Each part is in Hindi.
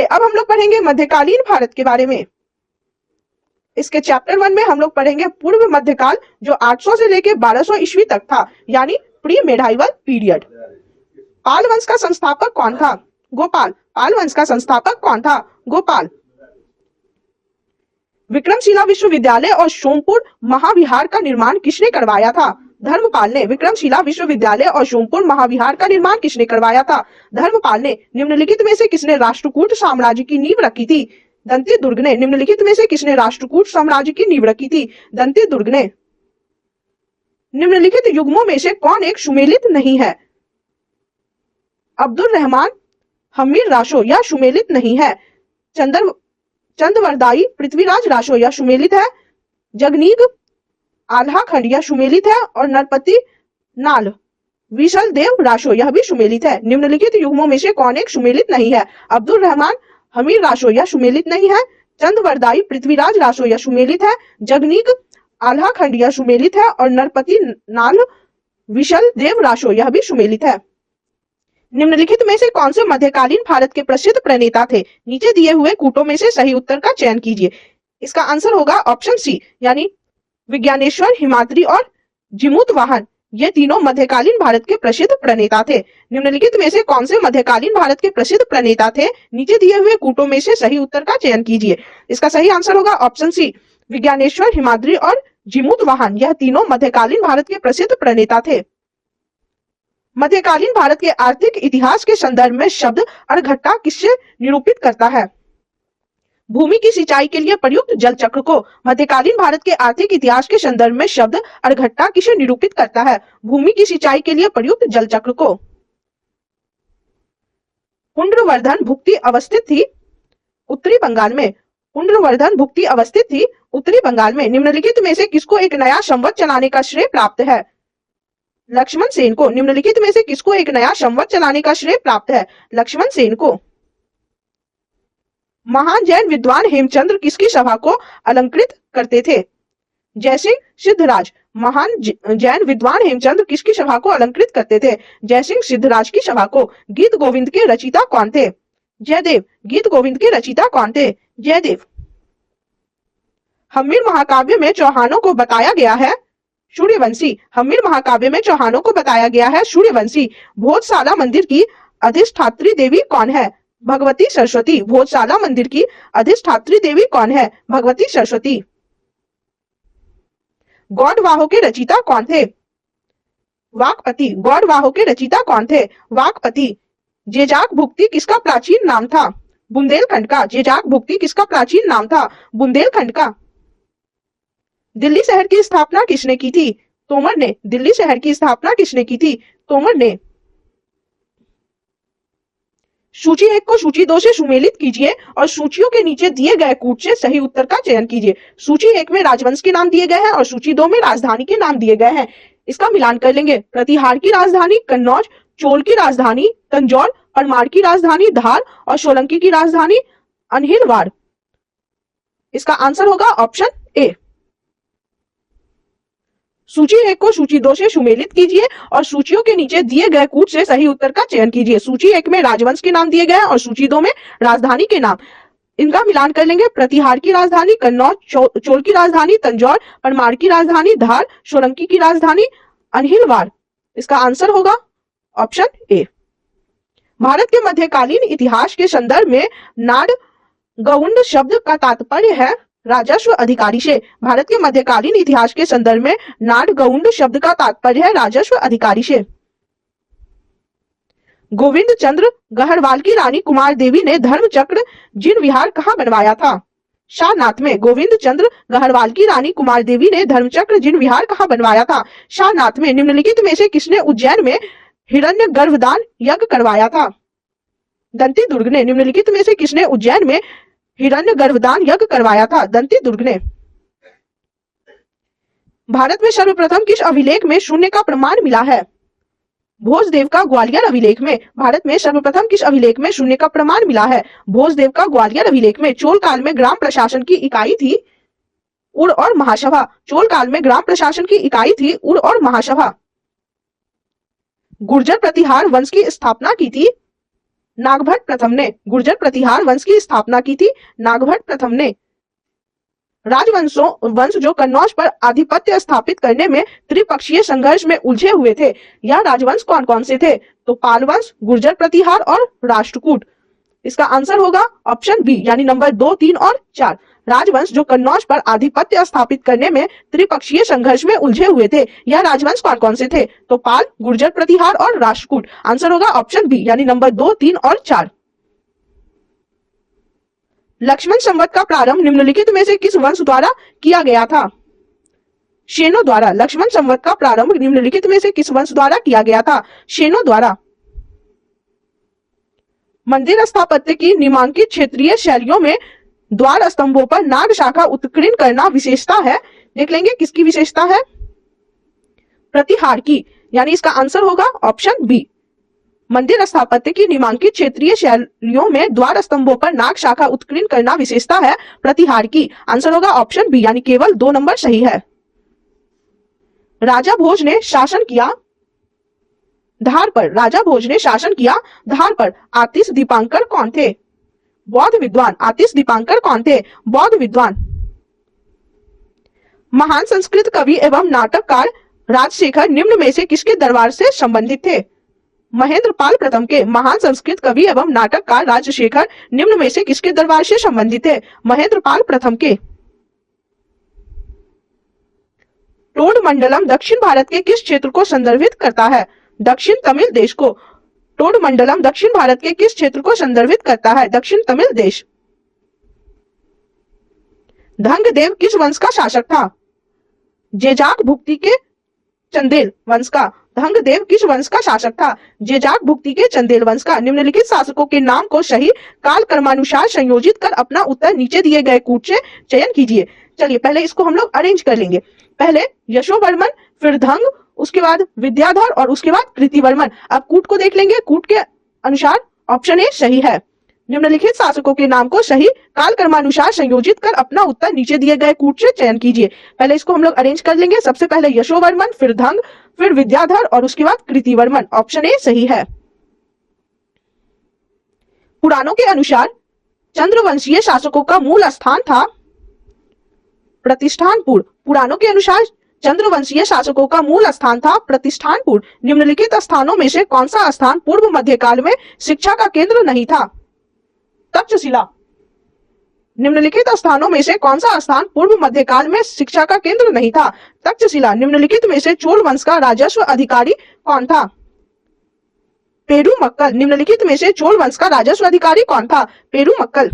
चलिए अब हम लोग पढ़ेंगे मध्यकालीन भारत के बारे में। इसके चैप्टर 1 में हम लोग पढ़ेंगे पूर्व मध्यकाल, जो 800 से लेके 1200 ईस्वी तक था, यानी प्री मेडाइवल पीरियड। पाल वंश का संस्थापक कौन था? गोपाल। पाल वंश का संस्थापक कौन था? गोपाल। विक्रमशिला विश्वविद्यालय और सोमपुर महाविहार का निर्माण किसने करवाया था? धर्मपाल ने। विक्रमशिला विश्वविद्यालय और सोमपुर महाविहार का निर्माण किसने करवाया था? धर्मपाल ने। निम्नलिखित में से किसने राष्ट्रकूट साम्राज्य की नींव रखी थी? दंती दुर्ग ने। निम्नलिखित में से किसने राष्ट्रकूट साम्राज्य की नींव रखी थी? दंती दुर्ग ने। निम्नलिखित युग्मों में से कौन एक सुमेलित नहीं है? अब्दुल रहमान हमीर राशो या सुमेलित नहीं है। चंद्रवरदाई पृथ्वीराज राशो या सुमेलित है। जगनीग आल्हा खंड या सुमेलित है। और नरपति नाल विशल देव राशो यह भी सुमेलित है। निम्नलिखित युग्मों में से कौन एक सुमेलित नहीं है? अब्दुल रहमान हमीर राशो या सुमेलित नहीं है। चंद्रवरदाई पृथ्वीराज राशो या सुमेलित है। जगनीग आल्हा खंड या सुमेलित है। और नरपति नाल विशल देव राशो यह भी सुमेलित है। निम्नलिखित में से कौन से मध्यकालीन भारत के प्रसिद्ध प्रणेता थे? नीचे दिए हुए कूटों में से सही उत्तर का चयन कीजिए। इसका आंसर होगा ऑप्शन सी, यानी विज्ञानेश्वर, हिमाद्री और जिमूत वाहन। ये तीनों मध्यकालीन भारत के प्रसिद्ध प्रणेता थे। निम्नलिखित में से कौन से मध्यकालीन भारत के प्रसिद्ध प्रणेता थे? नीचे दिए हुए कूटों में से सही उत्तर का चयन कीजिए। इसका सही आंसर होगा ऑप्शन सी, विज्ञानेश्वर, हिमाद्री और जिमूत वाहन। यह तीनों मध्यकालीन भारत के प्रसिद्ध प्रणेता थे। मध्यकालीन भारत के आर्थिक इतिहास के संदर्भ में शब्द अर्घट्टा किससे निरूपित करता है? भूमि की सिंचाई के लिए प्रयुक्त जल चक्र को। मध्यकालीन भारत के आर्थिक इतिहास के संदर्भ में शब्द अर्घट्टा किसे निरूपित करता है? भूमि की सिंचाई के लिए प्रयुक्त जल चक्र को। पुंड्रवर्धन भुक्ति अवस्थित थी उत्तरी बंगाल में। पुंड्रवर्धन भुक्ति अवस्थित थी उत्तरी बंगाल में। निम्नलिखित में से किसको एक नया संवत चलाने का श्रेय प्राप्त है? लक्ष्मण सेन को। निम्नलिखित में से किसको एक नया संवत चलाने का श्रेय प्राप्त है? लक्ष्मण सेन को। महान जैन विद्वान हेमचंद्र किसकी सभा को अलंकृत करते थे? जयसिंह सिद्धराज। महान जैन विद्वान हेमचंद्र किसकी सभा को अलंकृत करते थे? जयसिंह सिद्धराज की सभा को। गीत गोविंद के रचयिता कौन थे? जयदेव। गीत गोविंद के रचयिता कौन थे? जयदेव। हम्मीर महाकाव्य में चौहानों को बताया गया है सूर्यवंशी। हम्मीर महाकाव्य में चौहानों को बताया गया है सूर्यवंशी। भोजशाला मंदिर की अधिष्ठात्री देवी कौन है? भगवती सरस्वती। भोजशाला मंदिर की अधिष्ठात्री देवी कौन है? भगवती सरस्वती। गौड़वाहों के रचयिता कौन थे? वाकपति। गौड़वाहों के रचयिता कौन थे? वाकपति। जेजाक भुक्ति किसका प्राचीन नाम था? बुंदेलखंड का। जेजाक भुक्ति किसका प्राचीन नाम था? बुंदेलखंड का। दिल्ली शहर की स्थापना किसने की थी? तोमर ने। दिल्ली शहर की स्थापना किसने की थी? तोमर ने। सूची 1 को सूची 2 से सुमेलित कीजिए और सूचियों के नीचे दिए गए कूट से सही उत्तर का चयन कीजिए। सूची 1 में राजवंश के नाम दिए गए हैं और सूची 2 में राजधानी के नाम दिए गए हैं। इसका मिलान कर लेंगे। प्रतिहार की राजधानी कन्नौज, चोल की राजधानी तंजौर, परमार की राजधानी धार और सोलंकी की राजधानी अनहिलवाड़। इसका आंसर होगा ऑप्शन ए। सूची 1 को सूची 2 से सुमेलित कीजिए और सूचियों के नीचे दिए गए कूट से सही उत्तर का चयन कीजिए। सूची 1 में राजवंश के नाम दिए गए हैं और सूची 2 में राजधानी के नाम। इनका मिलान कर लेंगे। प्रतिहार की राजधानी कन्नौज, चोल की राजधानी तंजौर, परमार की राजधानी धार, सोलंकी की राजधानी अनहिलवाड़। इसका आंसर होगा ऑप्शन ए। भारत के मध्यकालीन इतिहास के संदर्भ में नाड गौंड शब्द का तात्पर्य है राजस्व अधिकारी से। भारत के मध्यकालीन इतिहास के संदर्भ में नाड गौंड शब्द का तात्पर्य है राजस्व अधिकारी से। गोविंद चंद्र गहरवाल की रानी कुमार देवी ने धर्मचक्र जिन विहार कहाँ बनवाया था? शाहनाथ में। गोविंद चंद्र गहरवाल की रानी कुमार देवी ने धर्मचक्र जिन विहार कहाँ बनवाया था? शाहनाथ में। निम्नलिखित में से किसने उज्जैन में हिरण्य गर्भदान यज्ञ करवाया था? दंती दुर्ग ने। निम्नलिखित में से किसने उज्जैन में हिरण्य गर्भदान यज्ञ करवाया था? दंती दुर्ग ने। भारत में सर्वप्रथम किस अभिलेख में शून्य का प्रमाण मिला है? भोजदेव का ग्वालियर अभिलेख में। भारत में सर्वप्रथम किस अभिलेख में शून्य का प्रमाण मिला है? भोजदेव का ग्वालियर अभिलेख में। चोल काल में ग्राम प्रशासन की इकाई थी उड़ और महासभा। चोल काल में ग्राम प्रशासन की इकाई थी उड़ और महासभा। गुर्जर प्रतिहार वंश की स्थापना की थी नागभट्ट प्रथम ने गुर्जर प्रतिहार वंश की स्थापना की थी। नागभट्ट प्रथम ने वंश जो कन्नौज पर आधिपत्य स्थापित करने में त्रिपक्षीय संघर्ष में उलझे हुए थे। यह राजवंश कौन कौन से थे? तो पाल वंश, गुर्जर प्रतिहार और राष्ट्रकूट। इसका आंसर होगा ऑप्शन बी यानी नंबर 2, 3 और 4। राजवंश जो कन्नौज पर आधिपत्य स्थापित करने में त्रिपक्षीय संघर्ष में उलझे हुए थे। यह राजवंश कौन कौन से थे? तो पाल, गुर्जर प्रतिहार और राष्ट्रकूट। आंसर होगा ऑप्शन बी यानी नंबर 2, 3 और 4। लक्ष्मण संवत का प्रारंभ निम्नलिखित में से किस वंश द्वारा किया गया था? शेनो द्वारा। लक्ष्मण संवत का प्रारंभ निम्नलिखित में से किस वंश द्वारा किया गया था? शेनो द्वारा। मंदिर स्थापत्य की निम्नांकित क्षेत्रीय शैलियों में द्वार स्तंभों पर नाग शाखा उत्कीर्ण करना विशेषता है। देख लेंगे किसकी विशेषता है? प्रतिहार की, यानी इसका आंसर होगा ऑप्शन बी। मंदिर स्थापत्य की निम्नांकित क्षेत्रीय शैलियों में द्वार स्तंभों पर नाग शाखा उत्कीर्ण करना विशेषता है प्रतिहार की। आंसर होगा ऑप्शन बी यानी केवल 2 नंबर सही है। राजा भोज ने शासन किया धार पर। राजा भोज ने शासन किया धार पर। आतिश दीपांकर कौन थे? बौद्ध विद्वान। आतिश दीपांकर कौन थे? बौद्ध विद्वान। महान संस्कृत कवि एवं नाटककार राजशेखर निम्न में से किसके दरबार से संबंधित थे? महेंद्र पाल प्रथम के। महान संस्कृत कवि एवं नाटककार राजशेखर निम्न में से किसके दरबार से संबंधित है? महेंद्र पाल प्रथम के। टोड मंडलम दक्षिण भारत के किस क्षेत्र को संदर्भित करता है? दक्षिण तमिल देश को। टोड मंडलम दक्षिण भारत के किस क्षेत्र को संदर्भित करता है? दक्षिण तमिल देश। धंगदेव किस वंश का शासक था? जेजाक भुक्ति के चंदेल वंश का। धंगदेव किस वंश का शासक था? जेजाक भुक्ति के चंदेल वंश का। निम्नलिखित शासकों के नाम को सही काल क्रमानुसार संयोजित कर अपना उत्तर नीचे दिए गए कूट से चयन कीजिए। चलिए पहले इसको हम लोग अरेंज कर लेंगे। पहले यशोवर्मन, फिर धंग, उसके बाद विद्याधर और उसके बाद कृतिवर्मन। अब कूट को देख लेंगे। कूट के अनुसार ऑप्शन ए सही है। निम्नलिखित शासकों के नाम को सही काल क्रमानुसार संयोजित कर अपना उत्तर नीचे दिए गए कूट से चयन कीजिए। पहले इसको हम लोग अरेंज कर लेंगे। सबसे पहले यशोवर्मन, फिर धंग, फिर विद्याधर और उसके बाद कृतिवर्मन। ऑप्शन ए सही है। पुराणों के अनुसार चंद्रवंशीय शासकों का मूल स्थान था प्रतिष्ठानपुर। पुराणों के अनुसार चंद्रवंशीय शासकों का मूल स्थान था प्रतिष्ठानपुर। निम्नलिखित स्थानों में से कौन सा स्थान पूर्व मध्यकाल में शिक्षा का केंद्र नहीं था? तक्षशिला। निम्नलिखित स्थानों में से कौन सा स्थान पूर्व मध्यकाल में शिक्षा का केंद्र नहीं था? तक्षशिला। निम्नलिखित में से चोल वंश का राजस्व अधिकारी कौन था? पेरुमक्कल। निम्नलिखित में से चोल वंश का राजस्व अधिकारी कौन था? पेरुमक्कल।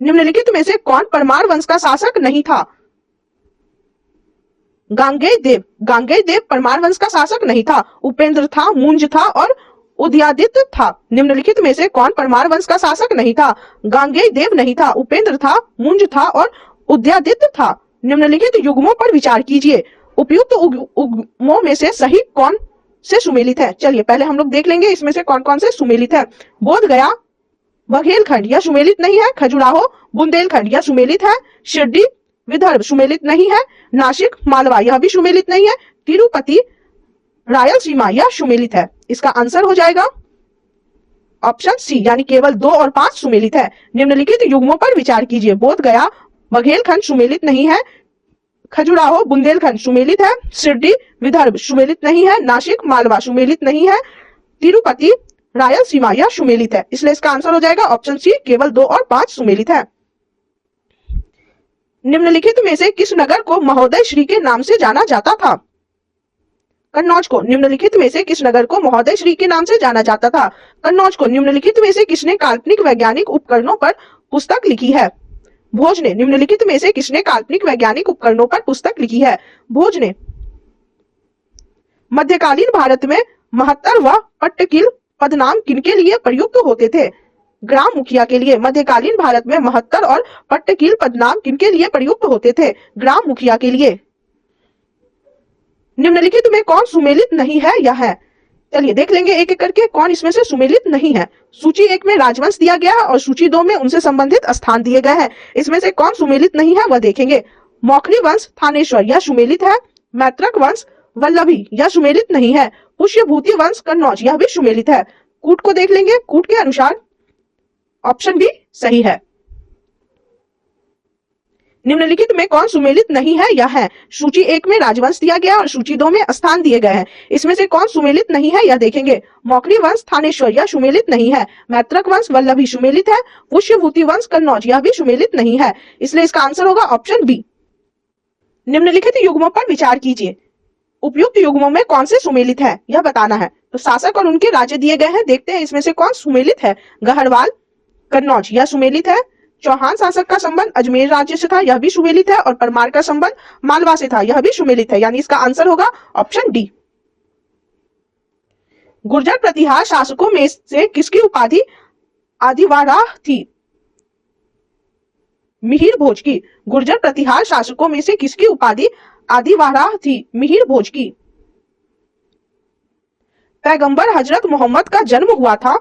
निम्नलिखित में से कौन परमार वंश का शासक नहीं था? गांगेय देव। गांगेय देव परमार वंश का शासक नहीं था। उपेंद्र था, मुंज था और उदयादित्य था। निम्नलिखित में से कौन परमार वंश का शासक नहीं था? गांगेय देव नहीं था, उपेंद्र था, मुंज था और उदयादित्य था। निम्नलिखित युग्मों पर विचार कीजिए। उपयुक्त युग्मों में से सही कौन से सुमेलित है? चलिए पहले हम लोग देख लेंगे इसमें से कौन कौन से सुमेलित है। बोध गया, बघेलखंड यह सुमेलित नहीं है। खजुराहो, बुंदेलखंड यह सुमेलित है। शिरडी, विदर्भ सुमेलित नहीं है। नासिक, मालवा यह भी सुमेलित नहीं है। तिरुपति, रायलसीमा यह सुमेलित है। इसका आंसर हो जाएगा ऑप्शन सी यानी केवल 2 और 5 सुमेलित है। निम्नलिखित युग्मों पर विचार कीजिए। बोध गया, बघेलखंड सुमेलित नहीं है। खजुराहो, बुंदेलखंड सुमेलित है। शिरडी, विदर्भ सुमेलित नहीं है। नासिक, मालवा सुमेलित नहीं है। तिरुपति, रायलसीमा यह सुमेलित है। इसलिए इसका आंसर हो जाएगा ऑप्शन सी केवल 2 और 5 सुमेलित है। निम्नलिखित में से किस नगर को महोदय श्री के नाम से जाना जाता था? कन्नौज को। निम्नलिखित में से किस नगर को महोदय श्री के नाम से जाना जाता था? कन्नौज को। निम्नलिखित में से किसने काल्पनिक वैज्ञानिक उपकरणों पर पुस्तक लिखी है? भोज ने। निम्नलिखित में से किसने काल्पनिक वैज्ञानिक उपकरणों पर पुस्तक लिखी है? भोज ने। मध्यकालीन भारत में महत्तर व पट्टकील पदनाम किनके लिए प्रयुक्त होते थे? ग्राम मुखिया के लिए। मध्यकालीन भारत में महत्तर और पट्टकील पदनाम किनके लिए प्रयुक्त होते थे? ग्राम मुखिया के लिए। निम्नलिखित में कौन सुमेलित नहीं है या है? चलिए देख लेंगे एक एक करके कौन इसमें से सुमेलित नहीं है। सूची 1 में राजवंश दिया गया है और सूची 2 में उनसे संबंधित स्थान दिए गए हैं। इसमें से कौन सुमेलित नहीं है वह देखेंगे। मौखरी वंश थानेश्वर यह सुमेलित है। मैत्रक वंश वल्लभी यह सुमेलित नहीं है। पुष्यभूति वंश कन्नौज यह भी सुमेलित है। कूट को देख लेंगे, कूट के अनुसार ऑप्शन बी सही है। निम्नलिखित में कौन सुमेलित नहीं है या है? सूची 1 में राजवंश दिया गया और सूची 2 में स्थान दिए गए हैं। इसमें से कौन सुमेलित नहीं है यह देखेंगे। मौखरी वंश थानेश्वर यह सुमेलित नहीं है। मैत्रक वंश वल्लभी सुमेलित है। पुष्यभूति वंश कन्नौज यह भी सुमेलित नहीं है। इसलिए इसका आंसर होगा ऑप्शन बी। निम्नलिखित युग्मों पर विचार कीजिए। उपयुक्त युग्मों में कौन से सुमेलित है यह बताना है। तो शासक और उनके राज्य दिए गए हैं, देखते हैं इसमें से कौन सुमेलित है। गहरवाल कन्नौज यह सुमेलित है। चौहान शासक का संबंध अजमेर राज्य से था, यह भी सुमेलित है। और परमार का संबंध मालवा से था, यह भी सुमेलित है। यानी इसका आंसर होगा ऑप्शन डी। गुर्जर प्रतिहार शासकों में से किसकी उपाधि आदिवाराह थी? मिहिर भोज की। गुर्जर प्रतिहार शासकों में से किसकी उपाधि आदिवाराह थी? मिहिर भोज की। पैगंबर हजरत मोहम्मद का जन्म हुआ था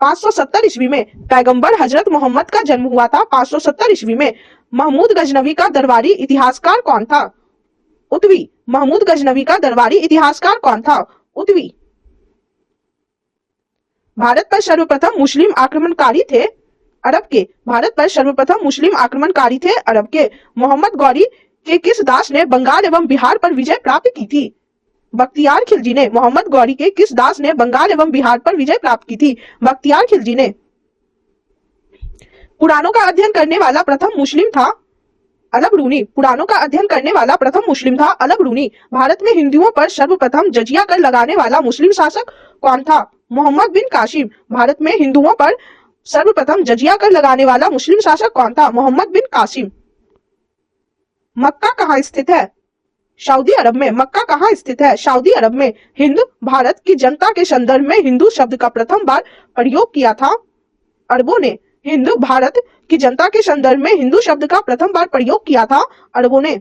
570 ईस्वी में। पैगंबर हजरत मोहम्मद का जन्म हुआ था 570 ईस्वी में। महमूद गजनवी का दरबारी इतिहासकार कौन था? उतवी। महमूद गजनवी का दरबारी इतिहासकार कौन था? उतवी। भारत पर सर्वप्रथम मुस्लिम आक्रमणकारी थे अरब के। भारत पर सर्वप्रथम मुस्लिम आक्रमणकारी थे अरब के। मोहम्मद गौरी के किस दास ने बंगाल एवं बिहार पर विजय प्राप्त की थी? बख्तियार खिलजी ने। मोहम्मद गौरी के किस दास ने बंगाल एवं बिहार पर विजय प्राप्त की थी? बख्तियार खिलजी ने। पुराणों का अध्ययन करने वाला प्रथम मुस्लिम था अलब रूनी। पुराणों का अध्ययन करने वाला प्रथम मुस्लिम था अलब रूनी। भारत में हिंदुओं पर सर्वप्रथम जजिया कर लगाने वाला मुस्लिम शासक कौन था? मोहम्मद बिन कासिम। भारत में हिंदुओं पर सर्वप्रथम जजिया कर लगाने वाला मुस्लिम शासक कौन था? मोहम्मद बिन कासिम। मक्का कहाँ स्थित है? सऊदी अरब में। मक्का कहाँ स्थित है? सऊदी अरब में। हिंद भारत की जनता के संदर्भ में हिंदू शब्द का प्रथम बार प्रयोग किया था अरबों ने। हिंद भारत की जनता के संदर्भ में हिंदू शब्द का प्रथम बार प्रयोग किया था अरबों ने।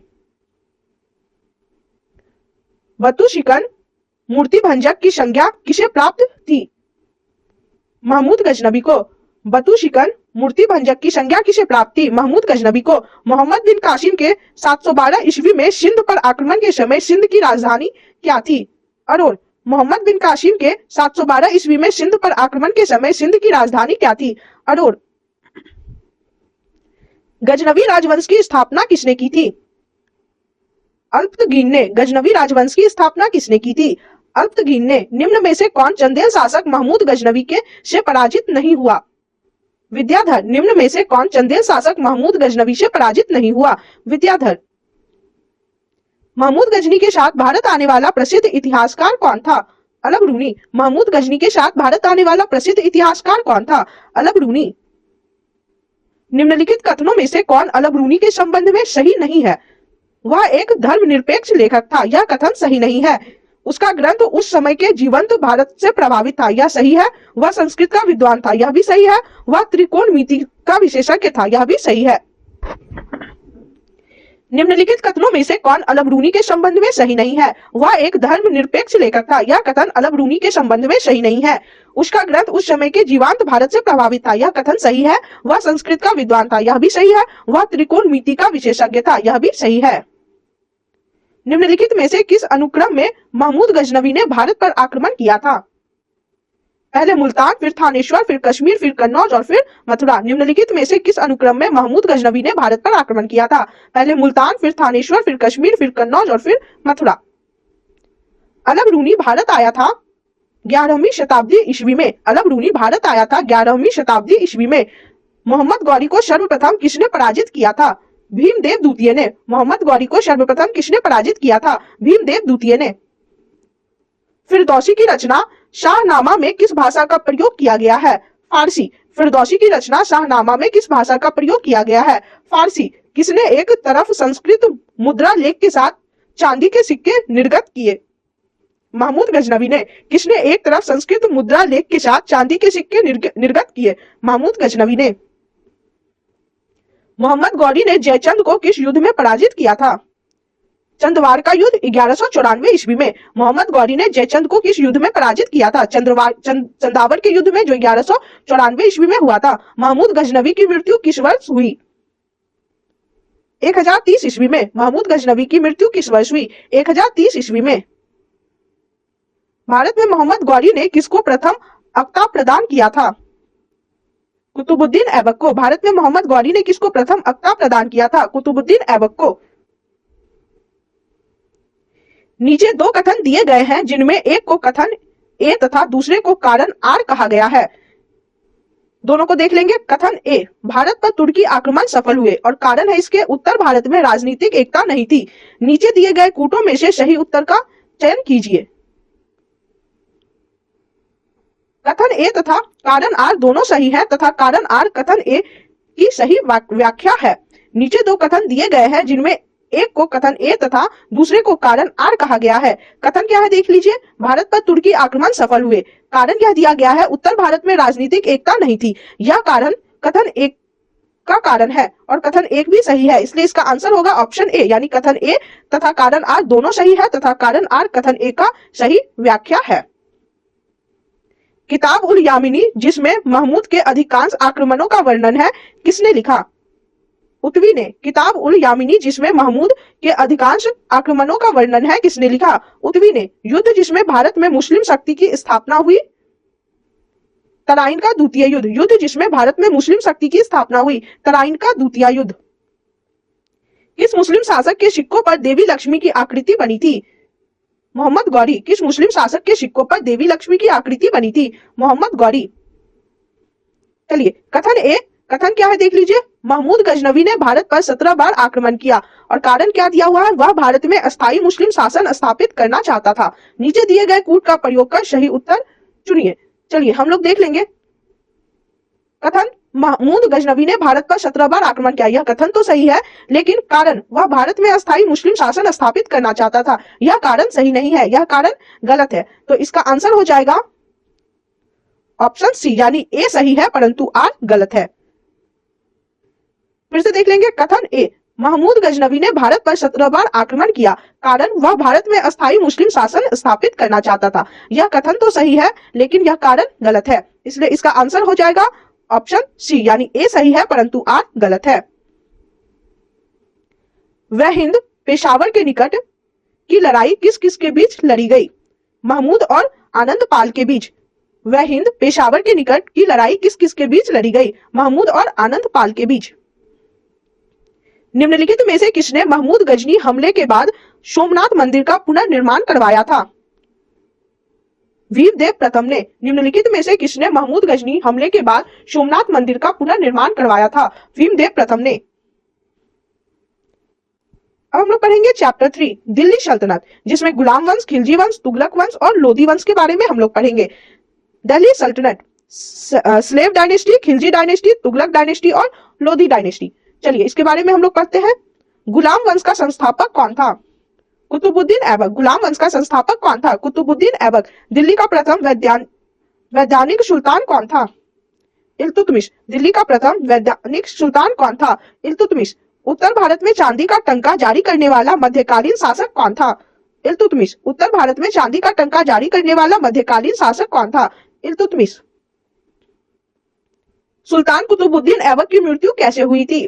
बतुशिकन मूर्ति भंजक की संज्ञा किसे प्राप्त थी? महमूद गजनबी को। बतुशिकन मूर्ति भंजक की संज्ञा किसे प्राप्त थी? महमूद गजनबी को। मोहम्मद बिन कासिम के 712 ईस्वी में सिंध पर आक्रमण के समय सिंध की राजधानी क्या थी? अरोर। मोहम्मद बिन कासिम के 712 ईस्वी में सिंध पर आक्रमण के समय सिंध की राजधानी क्या थी? अरोर। गजनवी राजवंश की स्थापना किसने की थी? अल्पतगीन ने। गजनवी राजवंश की स्थापना किसने की थी? अल्पतगीन ने। निम्न में से कौन चंदेल शासक महमूद गजनवी के से पराजित नहीं हुआ? विद्याधर। निम्न में से कौन चंदेल शासक महमूद गजनवी से पराजित नहीं हुआ? विद्याधर। महमूद गजनी के साथ भारत आने वाला प्रसिद्ध इतिहासकार कौन था? अलब रूनी। महमूद गजनी के साथ भारत आने वाला प्रसिद्ध इतिहासकार कौन था? अलब रूनी। निम्नलिखित कथनों में से कौन अलब रूनी के संबंध में सही नहीं है? वह एक धर्मनिरपेक्ष लेखक था, यह कथन सही नहीं है। उसका ग्रंथ उस समय के जीवंत भारत से प्रभावित था, यह सही है। वह संस्कृत का विद्वान था, यह भी सही है। वह त्रिकोणमिति का विशेषज्ञ था, यह भी सही है। निम्नलिखित कथनों में से कौन अलब रूनी के संबंध में सही नहीं है? वह एक धर्मनिरपेक्ष लेखक था, यह कथन अलब रूनी के संबंध में सही नहीं है। उसका ग्रंथ उस समय के जीवांत भारत से प्रभावित था, यह कथन सही है। वह संस्कृत का विद्वान था, यह भी सही है। वह त्रिकोणमिति का विशेषज्ञ था, यह भी सही है। निम्नलिखित में से किस अनुक्रम में महमूद गजनवी ने भारत पर आक्रमण किया था? पहले मुल्तान, फिर थानेश्वर, फिर कश्मीर, फिर कन्नौज और फिर मथुरा। निम्नलिखित में से किस अनुक्रम में महमूद गजनवी ने भारत पर आक्रमण किया था? पहले मुल्तान, फिर थानेश्वर, फिर कश्मीर, फिर कन्नौज और फिर मथुरा। अलब रूनी भारत आया था 11वीं शताब्दी ईस्वी में। अलब रूनी भारत आया था 11वीं शताब्दी ईस्वी में। मोहम्मद गौरी को सर्वप्रथम किसने पराजित किया था? भीमदेव द्वितीय ने। मोहम्मद गौरी को सर्वप्रथम किसने पराजित किया था? भीमदेव द्वितीय ने। फिरदौसी की रचना शाहनामा में किस भाषा का प्रयोग किया गया है? फारसी। फिरदौसी की रचना शाहनामा में किस भाषा का प्रयोग किया गया है? फारसी। किसने एक तरफ संस्कृत मुद्रा लेख के साथ चांदी के सिक्के निर्गत किए? महमूद गजनवी ने। किसने एक तरफ संस्कृत मुद्रा लेख के साथ चांदी के सिक्के निर्गत किए? महमूद गजनवी ने। मोहम्मद गौरी ने जयचंद को किस युद्ध में पराजित किया था? चंदवार का युद्ध 1194 ईस्वी में। मोहम्मद गौरी ने जयचंद को किस युद्ध में पराजित किया था? चंदावर के युद्ध में, जो 1194 ईस्वी में हुआ था। महमूद गजनवी की मृत्यु किस वर्ष हुई? 1030 ईस्वी में। महमूद गजनवी की मृत्यु किस वर्ष हुई? 1030 ईस्वी में। भारत में मोहम्मद गौरी ने किसको प्रथम अख्ता प्रदान किया था? कुतुबुद्दीन ऐबक को। भारत में मोहम्मद गौरी ने किसको प्रथम अख्ता प्रदान किया था? कुतुबुद्दीन ऐबक को। नीचे दो कथन दिए गए हैं जिनमें एक को कथन ए तथा दूसरे को कारण आर कहा गया है। दोनों को देख लेंगे। कथन ए, भारत पर तुर्की आक्रमण सफल हुए और कारण है इसके उत्तर भारत में राजनीतिक एकता नहीं थी। नीचे दिए गए कूटों में से सही उत्तर का चयन कीजिए। कथन ए तथा कारण आर दोनों सही है तथा कारण आर कथन ए की सही व्याख्या है। नीचे दो कथन दिए गए हैं जिनमें एक को कथन ए तथा दूसरे को कारण आर कहा गया है। कथन क्या है देख लीजिए, भारत पर तुर्की आक्रमण सफल हुए। कारण क्या दिया गया है? उत्तर भारत में राजनीतिक एकता नहीं थी। यह कारण कथन एक का कारण है और कथन एक भी सही है, इसलिए इसका आंसर होगा ऑप्शन ए, यानी कथन ए तथा कारण आर दोनों सही है तथा कारण आर कथन ए का सही व्याख्या है। किताब उल यामिनी जिसमें महमूद के अधिकांश आक्रमणों का वर्णन है, किसने लिखा? उतवी ने। किताब उल यामिनी जिसमें महमूद के अधिकांश आक्रमणों का वर्णन है, किसने लिखा? उतवी ने। युद्ध जिसमें भारत में मुस्लिम शक्ति की स्थापना हुई, तराइन का द्वितीय युद्ध। युद्ध जिसमें भारत में मुस्लिम शक्ति की स्थापना हुई, तराइन का द्वितीय युद्ध। किस मुस्लिम शासक के सिक्कों पर देवी लक्ष्मी की आकृति बनी थी? मोहम्मद गौरी। किस मुस्लिम शासक के सिक्कों पर देवी लक्ष्मी की आकृति बनी थी? मोहम्मद गौरी। चलिए कथन ए, कथन क्या है देख लीजिए, महमूद गजनवी ने भारत पर 17 बार आक्रमण किया और कारण क्या दिया हुआ है? वह भारत में अस्थायी मुस्लिम शासन स्थापित करना चाहता था। नीचे दिए गए कूट का प्रयोग कर सही उत्तर चुनिए। चलिए हम लोग देख लेंगे। कथन, महमूद गजनवी ने भारत पर 17 बार आक्रमण किया, यह कथन तो सही है, लेकिन कारण, वह भारत में अस्थायी मुस्लिम शासन स्थापित करना चाहता था, यह कारण सही नहीं है, यह कारण गलत है। तो इसका आंसर हो जाएगा ऑप्शन सी, यानी ए सही है परंतु आर गलत है। फिर से देख लेंगे। कथन ए, महमूद गजनवी ने भारत पर 17 बार आक्रमण किया, कारण वह भारत में अस्थायी मुस्लिम शासन स्थापित करना चाहता था, यह कथन तो सही है लेकिन यह कारण गलत है, इसलिए इसका आंसर हो जाएगा ऑप्शन सी, यानी ए सही है परंतु आर गलत है। वह हिंद पेशावर के निकट की लड़ाई किस किस के बीच लड़ी गई? महमूद और आनंदपाल के बीच। वह हिंद पेशावर के निकट की लड़ाई किस किस के बीच लड़ी गई? महमूद और आनंदपाल के बीच। निम्नलिखित में से किसने महमूद गजनी हमले के बाद सोमनाथ मंदिर का पुनर्निर्माण करवाया था? वीरदेव प्रथम ने। निम्नलिखित में से किसने महमूद गजनी हमले के बाद सोमनाथ मंदिर का पुनर्निर्माण करवाया था? भीमदेव प्रथम ने। अब हम लोग पढ़ेंगे चैप्टर 3, दिल्ली सल्तनत, जिसमें गुलाम वंश, खिलजी वंश, तुगलक वंश और लोधी वंश के बारे में हम लोग पढ़ेंगे। दिल्ली सल्तनत, slave dynasty, Khilji dynasty, Tughlaq dynasty और लोधी डायनेस्टी। चलिए इसके बारे में हम लोग पढ़ते हैं। गुलाम वंश का संस्थापक कौन था? कुतुबुद्दीन ऐबक। गुलाम वंश का संस्थापक कौन था? कुतुबुद्दीन ऐबक। दिल्ली का प्रथम वैधानिक सुल्तान कौन था? इल्तुतमिश। दिल्ली का प्रथम वैधानिक सुल्तान कौन था? इल्तुतमिश। उत्तर भारत में चांदी का टंका जारी करने वाला मध्यकालीन शासक कौन था? इल्तुतमिश। उत्तर भारत में चांदी का टंका जारी करने वाला मध्यकालीन शासक कौन था? इल्तुतमिश। सुल्तान कुतुबुद्दीन ऐबक की मृत्यु कैसे हुई थी?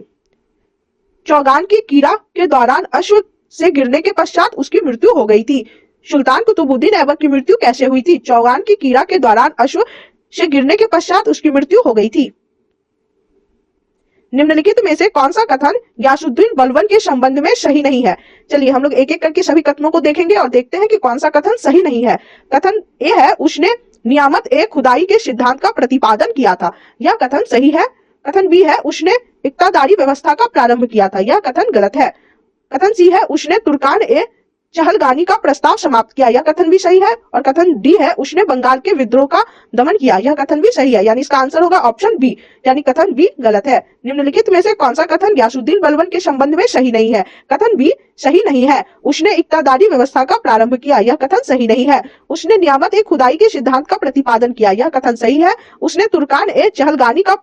चौगान की कीड़ा के दौरान अश्व से गिरने के पश्चात उसकी मृत्यु हो गई थी। सुल्तान कुतुबुद्दीन ऐबक की मृत्यु कैसे हुई थी? चौगान की कीड़ा के दौरान अश्व से गिरने के पश्चात उसकी मृत्यु हो गई थी। निम्नलिखित में से कौन सा कथन गयासुद्दीन बलबन के संबंध में सही नहीं है? चलिए हम लोग एक एक करके सभी कथनों को देखेंगे और देखते हैं कि कौन सा कथन सही नहीं है। कथन ए है, उसने नियामत ए खुदाई के सिद्धांत का प्रतिपादन किया था, यह कथन सही है। कथन बी है, उसने इक्तादारी व्यवस्था का प्रारंभ किया था, यह कथन गलत है। कथन सी है, उसने तुर्कान ए चहलगानी का प्रस्ताव समाप्त किया, यह कथन भी सही है। और कथन डी है, उसने बंगाल के विद्रोह का दमन किया, यह कथन भी सही है, यानी इसका आंसर होगा ऑप्शन बी, यानी कथन बी गलत है। निम्नलिखित में से कौन सा कथन गयासुद्दीन बलबन के संबंध में सही नहीं है? कथन बी सही नहीं है। उसने इक्तादारी व्यवस्था का प्रारंभ किया, यह कथन सही नहीं है। उसने नियामत ए खुदाई के सिद्धांत का प्रतिपादन किया, यह कथन सही है। उसने तुर्कान ए चहलगानी का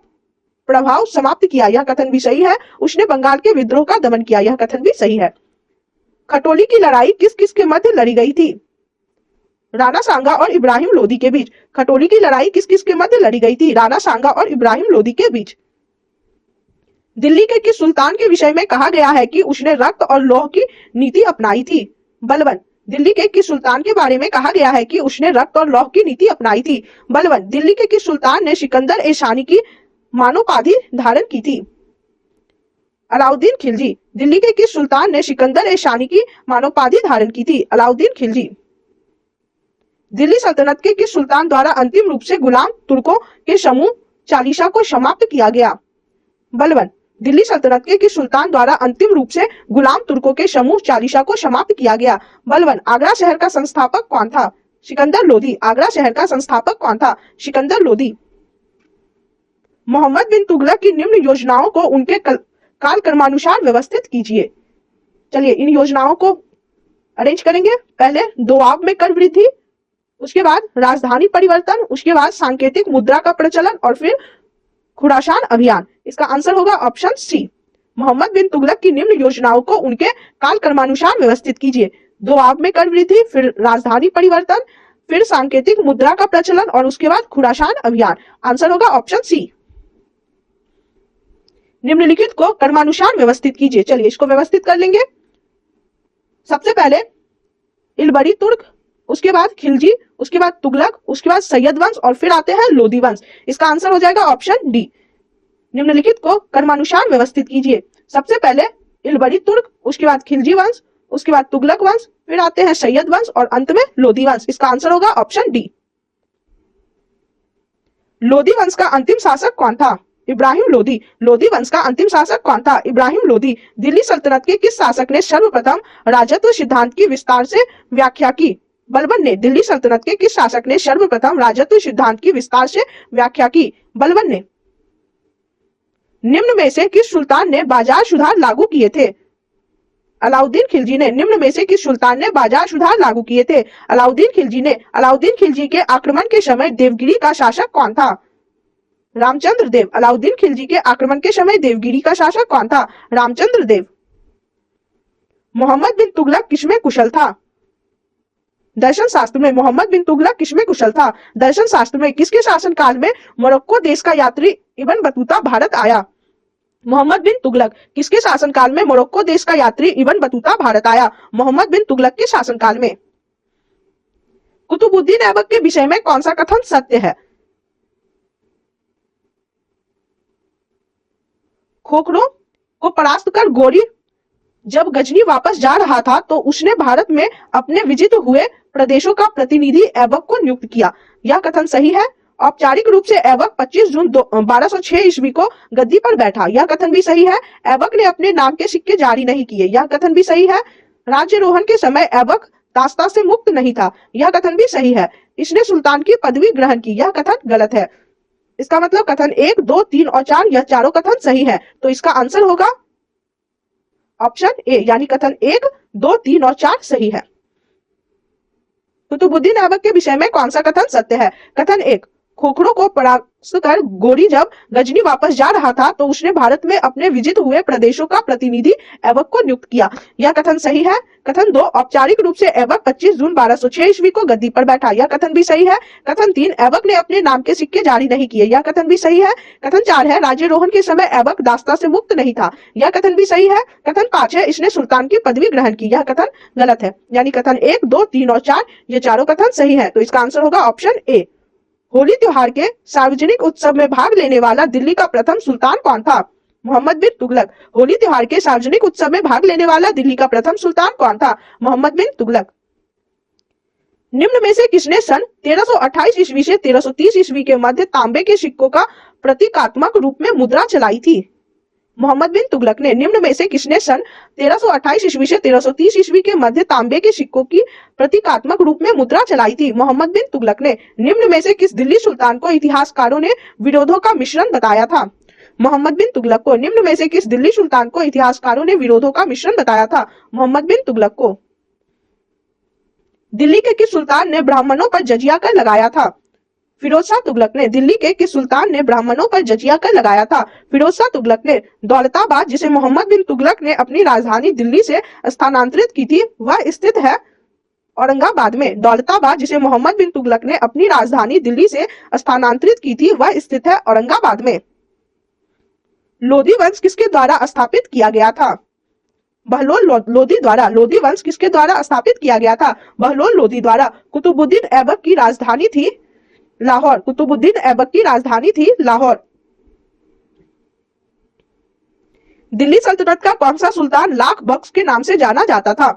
प्रभाव समाप्त किया, यह कथन भी सही है। उसने बंगाल के विद्रोह का दमन किया, यह कथन भी सही है। खटोली की लड़ाई किस किस के मध्य लड़ी गई थी? राणा सांगा और इब्राहिम लोदी के बीच। खटोली की लड़ाई किस किस के मध्य लड़ी गई थी? राणा सांगा और इब्राहिम लोदी के बीच। दिल्ली के किस सुल्तान के विषय में कहा गया है कि उसने रक्त और लौह की नीति अपनाई थी? बलबन। दिल्ली के किस सुल्तान के बारे में कहा गया है कि उसने रक्त और लौह की नीति अपनाई थी? बलबन। दिल्ली के किस सुल्तान ने सिकंदर ए शानी की मानोपाधि धारण की थी? अलाउद्दीन खिलजी। दिल्ली के किस सुल्तान ने सिकंदर ए शानी की मानोपाधि धारण की थी? अलाउद्दीन खिलजी। दिल्ली सल्तनत के किस सुल्तान द्वारा अंतिम रूप से गुलाम तुर्कों के समूह चालीसा को समाप्त किया गया? बलबन। दिल्ली सल्तनत के किस सुल्तान द्वारा अंतिम रूप से गुलाम तुर्कों के समूह चालीसा को समाप्त किया गया? बलबन। आगरा शहर का संस्थापक कौन था? सिकंदर लोधी। आगरा शहर का संस्थापक कौन था? सिकंदर लोधी। मोहम्मद बिन तुगलक की निम्न योजनाओं को उनके कालक्रमानुसार व्यवस्थित कीजिए। चलिए इन योजनाओं को अरेंज करेंगे। पहले दोआब में कर वृद्धि, उसके बाद राजधानी परिवर्तन, उसके बाद सांकेतिक मुद्रा का प्रचलन और फिर खुरासान अभियान। इसका आंसर होगा ऑप्शन सी। मोहम्मद बिन तुगलक की निम्न योजनाओं को उनके कालक्रमानुसार व्यवस्थित कीजिए। दोआब में कर वृद्धि, फिर राजधानी परिवर्तन, फिर सांकेतिक मुद्रा का प्रचलन और उसके बाद खुरासान अभियान। आंसर होगा ऑप्शन सी। निम्नलिखित को क्रमानुसार व्यवस्थित कीजिए। चलिए इसको व्यवस्थित कर लेंगे। सबसे पहले इलबरी तुर्क, उसके बाद खिलजी, उसके बाद तुगलक, उसके बाद सैयद वंश और फिर आते हैं लोधी वंश। इसका आंसर हो जाएगा ऑप्शन डी। निम्नलिखित को क्रमानुसार व्यवस्थित कीजिए। सबसे पहले इलबरी तुर्क, उसके बाद खिलजी वंश, उसके बाद तुगलक वंश, फिर आते हैं सैयद वंश और अंत में लोधी वंश। इसका आंसर होगा ऑप्शन डी। लोधी वंश का अंतिम शासक कौन था? इब्राहिम लोधी। लोधी वंश का अंतिम शासक कौन था? इब्राहिम लोधी। दिल्ली सल्तनत के किस शासक ने सर्वप्रथम राजत्व सिद्धांत की विस्तार से व्याख्या की? बलबन ने। दिल्ली सल्तनत के किस शासक ने सर्वप्रथम राजत्व सिद्धांत की विस्तार से व्याख्या की? बलबन ने। निम्न में से किस सुल्तान ने बाजार सुधार लागू किए थे? अलाउद्दीन खिलजी ने। निम्न में से किस सुल्तान ने बाजार सुधार लागू किए थे? अलाउद्दीन खिलजी ने। अलाउद्दीन खिलजी के आक्रमण के समय देवगिरी का शासक कौन था? रामचंद्र देव। अलाउद्दीन खिलजी के आक्रमण के समय देवगिरी का शासक कौन था? रामचंद्र देव। मोहम्मद बिन तुगलक किसमें कुशल था? दर्शन शास्त्र में। मोहम्मद बिन तुगलक किसमें कुशल था? दर्शन शास्त्र में। किसके शासनकाल में मोरक्को देश का यात्री इब्न बतूता भारत आया? मोहम्मद बिन तुगलक। किसके शासनकाल में मोरक्को देश का यात्री इब्न बतूता भारत आया? मोहम्मद बिन तुगलक के शासनकाल में। कुतुबुद्दीन ऐबक के विषय में कौन सा कथन सत्य है? खोखरों को परास्त कर गोरी जब गजनी वापस जा रहा था तो उसने भारत में अपने विजित हुए प्रदेशों का प्रतिनिधि ऐबक को नियुक्त किया। यह कथन सही है। औपचारिक रूप से ऐबक 25 जून 1206 ईस्वी को गद्दी पर बैठा। यह कथन भी सही है। ऐबक ने अपने नाम के सिक्के जारी नहीं किए। यह कथन भी सही है। राज्यरोहण के समय ऐबक दास्ता से मुक्त नहीं था। यह कथन भी सही है। इसने सुल्तान की पदवी ग्रहण की। यह कथन गलत है। इसका मतलब कथन 1, 2, 3 और 4 यह चारों कथन सही है। तो इसका आंसर होगा ऑप्शन ए, यानी कथन 1, 2, 3 और 4 सही है। कुतुबुद्दीन ऐबक के विषय में कौन सा कथन सत्य है? कथन 1, खोखरों को परास्त कर गोरी जब गजनी वापस जा रहा था तो उसने भारत में अपने विजित हुए प्रदेशों का प्रतिनिधि ऐबक को नियुक्त किया। यह कथन सही है। कथन 2, औपचारिक रूप से ऐबक 25 जून 1206 ईस्वी को गद्दी पर बैठा। यह कथन भी सही है। कथन 3, ऐबक ने अपने नाम के सिक्के जारी नहीं किए। यह कथन भी सही है। कथन 4 है, राज्यरोहण के समय ऐबक दास्ता से मुक्त नहीं था। यह कथन भी सही है। कथन 5 है, इसने सुल्तान की पदवी ग्रहण की। यह कथन गलत है। यानी कथन 1, 2, 3 और 4 ये चारों कथन सही है। तो इसका आंसर होगा ऑप्शन ए। होली त्योहार के सार्वजनिक उत्सव में भाग लेने वाला दिल्ली का प्रथम सुल्तान कौन था? मोहम्मद बिन तुगलक। होली त्योहार के सार्वजनिक उत्सव में भाग लेने वाला दिल्ली का प्रथम सुल्तान कौन था? मोहम्मद बिन तुगलक। निम्न में से किसने सन 1328 ईस्वी से 1330 ईस्वी के मध्य तांबे के सिक्कों का प्रतीकात्मक रूप में मुद्रा चलाई थी? मोहम्मद बिन तुगलक ने। निम्न में से किसने सन 1328 ईस्वी से 1330 ईस्वी के मध्य तांबे के सिक्कों की प्रतीकात्मक रूप में मुद्रा चलाई थी? मोहम्मद बिन तुगलक ने। निम्न में से किस दिल्ली सुल्तान को इतिहासकारों ने विरोधों का मिश्रण बताया था? मोहम्मद बिन तुगलक को। निम्न में से किस दिल्ली सुल्तान को इतिहासकारों ने विरोधों का मिश्रण बताया था? मोहम्मद बिन तुगलक को। दिल्ली के किस सुल्तान ने ब्राह्मणों पर जजिया कर लगाया था? फिरोज शाह तुगलक ने। दिल्ली के किस सुल्तान ने ब्राह्मणों पर जजिया कर लगाया था? फिरोज शाह तुगलक ने। दौलताबाद, जिसे मोहम्मद बिन तुगलक ने अपनी राजधानी दिल्ली से स्थानांतरित की थी, वह स्थित है औरंगाबाद में। दौलताबाद, जिसे मोहम्मद बिन तुगलक ने अपनी राजधानी दिल्ली से स्थानांतरित की थी, वह स्थित है औरंगाबाद में। लोधी वंश किसके द्वारा स्थापित किया गया था? बहलोल लोदी द्वारा। लोदी वंश किसके द्वारा स्थापित किया गया था? बहलोल लोदी द्वारा। कुतुबुद्दीन ऐबक की राजधानी थी लाहौर। कुतुबुद्दीन ऐबक की राजधानी थी लाहौर। दिल्ली सल्तनत का कौन सा सुल्तान लाख बख्श के नाम से जाना जाता था?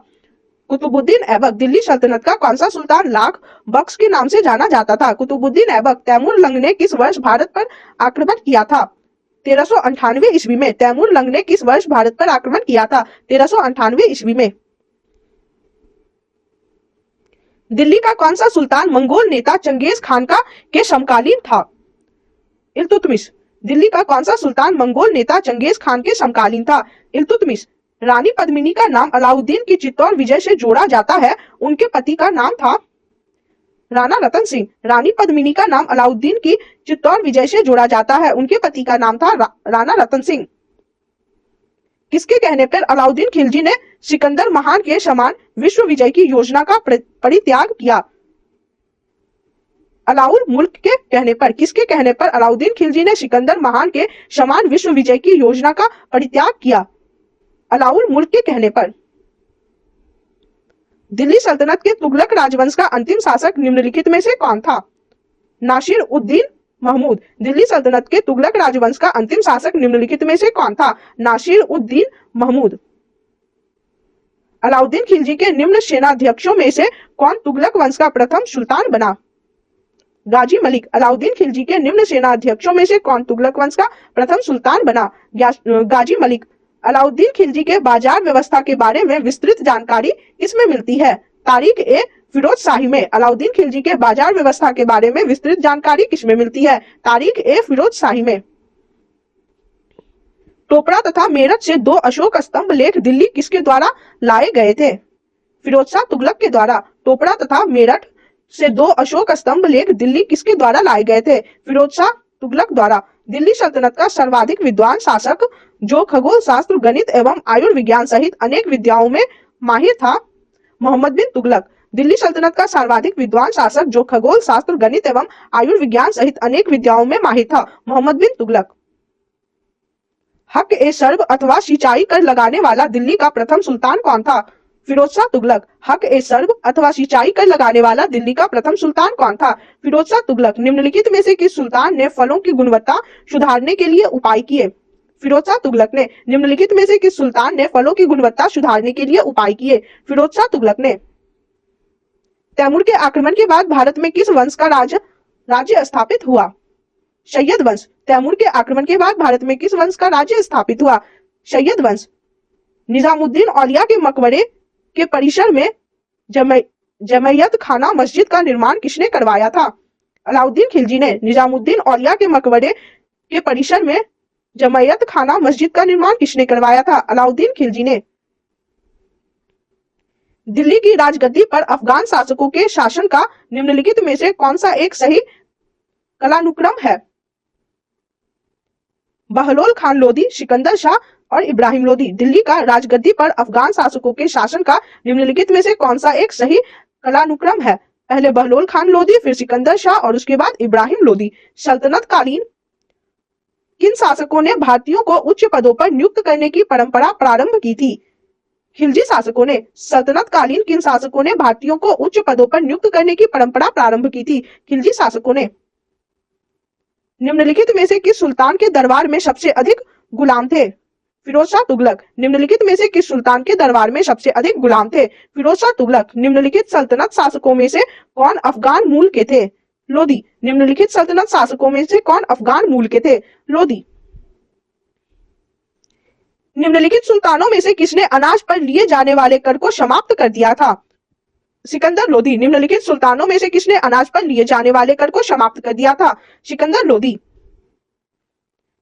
कुतुबुद्दीन ऐबक। दिल्ली सल्तनत का कौन सा सुल्तान लाख बख्श के नाम से जाना जाता था? कुतुबुद्दीन ऐबक। तैमूर लंग ने किस वर्ष भारत पर आक्रमण किया था? 1398 ईस्वी में। तैमूर लंग ने किस वर्ष भारत पर आक्रमण किया था? 1398 ईस्वी में। दिल्ली का कौन सा सुल्तान मंगोल नेता चंगेज खान के समकालीन था? इल्तुतमिश। दिल्ली का कौन सा सुल्तान मंगोल नेता चंगेज खान के समकालीन था? इल्तुतमिश। रानी पद्मिनी का नाम अलाउद्दीन की चित्तौड़ विजय से जोड़ा जाता है, उनके पति का नाम था राणा रतन सिंह। रानी पद्मिनी का नाम अलाउद्दीन की चित्तौड़ विजय से जोड़ा जाता है, उनके पति का नाम था राणा रतन सिंह। किसके कहने पर अलाउद्दीन खिलजी ने सिकंदर महान के समान विश्व विजय की योजना का परित्याग किया? अलाउल मुल्क के कहने पर। किसके कहने पर अलाउद्दीन खिलजी ने सिकंदर महान के समान विश्व विजय की योजना का परित्याग किया? अलाउल मुल्क के कहने पर। दिल्ली सल्तनत के तुगलक राजवंश का अंतिम शासक निम्नलिखित में से कौन था? नासिर उद्दीन महमूद। दिल्ली सल्तनत के तुगलक राजवंश का अंतिम शासक निम्नलिखित में से कौन था? नासिर उद्दीन महमूद। अलाउद्दीन खिलजी के निम्न सेनाध्यक्षों में से कौन तुगलक वंश का प्रथम सुल्तान बना? गाजी मलिक। अलाउद्दीन खिलजी के निम्न सेनाध्यक्षों में से कौन तुगलक वंश का प्रथम सुल्तान बना? गाजी मलिक। अलाउद्दीन खिलजी के बाजार व्यवस्था के बारे में विस्तृत जानकारी किसमें मिलती है? तारीख ए फिरोज शाही में। अलाउद्दीन खिलजी के बाजार व्यवस्था के बारे में विस्तृत जानकारी किसमें मिलती है? तारीख ए फिरोज शाही में। टोपरा तथा मेरठ से 2 अशोक स्तंभ लेख दिल्ली किसके द्वारा लाए गए थे? फिरोज शाह तुगलक के द्वारा। टोपरा तथा मेरठ से 2 अशोक स्तंभ लेख दिल्ली किसके द्वारा लाए गए थे? फिरोज शाह तुगलक द्वारा। दिल्ली सल्तनत का सर्वाधिक विद्वान शासक जो खगोल शास्त्र, गणित एवं आयुर्विज्ञान सहित अनेक विद्याओं में माहिर था? मोहम्मद बिन तुगलक। दिल्ली सल्तनत का सर्वाधिक विद्वान शासक जो खगोल शास्त्र, गणित एवं आयुर्विज्ञान सहित अनेक विद्याओं में माहिर था? मोहम्मद बिन तुगलक। हक ए सर्ब अथवा सिंचाई कर लगाने वाला दिल्ली का प्रथम सुल्तान कौन था? फिरोज शाह तुगलक। हक ए सर्ब अथवा सिंचाई कर लगाने वाला दिल्ली का प्रथम सुल्तान कौन था? फिरोज शाह तुगलक। निम्नलिखित में से किस सुल्तान ने फलों की गुणवत्ता सुधारने के लिए उपाय किए? फिरोज शाह तुगलक ने। निम्नलिखित में से किस सुल्तान ने फलों की गुणवत्ता सुधारने के लिए उपाय किए? फिरोज शाह तुगलक ने। तैमूर के आक्रमण के बाद भारत में किस वंश का राज्य स्थापित हुआ? सैयद वंश। तैमूर के आक्रमण के बाद भारत में किस वंश का राज्य स्थापित हुआ? सैयद वंश। निजामुद्दीन औलिया के मकबरे के परिसर में जमैयत खाना मस्जिद का निर्माण किसने करवाया था? अलाउद्दीन खिलजी ने। निजामुद्दीन औलिया के मकबरे के परिसर में जमैयत खाना मस्जिद का निर्माण किसने करवाया था? अलाउद्दीन खिलजी ने। दिल्ली की राजगद्दी पर अफगान शासकों के शासन का निम्नलिखित में से कौन सा एक सही कालानुक्रम है? बहलोल खान लोदी, सिकंदर शाह और इब्राहिम लोदी। दिल्ली का राजगद्दी पर अफगान शासकों के शासन का निम्नलिखित में से कौन सा एक सही कालानुक्रम है? पहले बहलोल खान लोदी, फिर सिकंदर शाह और उसके बाद इब्राहिम लोदी। सल्तनत कालीन किन शासकों ने भारतीयों को उच्च पदों पर नियुक्त करने की परंपरा प्रारंभ की थी? खिलजी शासकों ने। सल्तनत कालीन किन शासकों ने भारतीयों को उच्च पदों पर नियुक्त करने की परंपरा प्रारंभ की थी? खिलजी शासकों ने। निम्नलिखित में से किस सुल्तान के दरबार में सबसे अधिक गुलाम थे? फिरोज शाह तुगलक। निम्नलिखित में से किस सुल्तान के दरबार में सबसे अधिक गुलाम थे? फिरोज शाह तुगलक। निम्नलिखित सल्तनत शासकों में से कौन अफगान मूल के थे? लोदी। निम्नलिखित सल्तनत शासकों में से कौन अफगान मूल के थे? लोदी। निम्नलिखित सुल्तानों में से किसने अनाज पर लिए जाने वाले कर को समाप्त कर दिया था? सिकंदर लोदी। निम्नलिखित सुल्तानों में से किसने अनाज पर लिए जाने वाले कर को समाप्त कर दिया था? सिकंदर लोदी।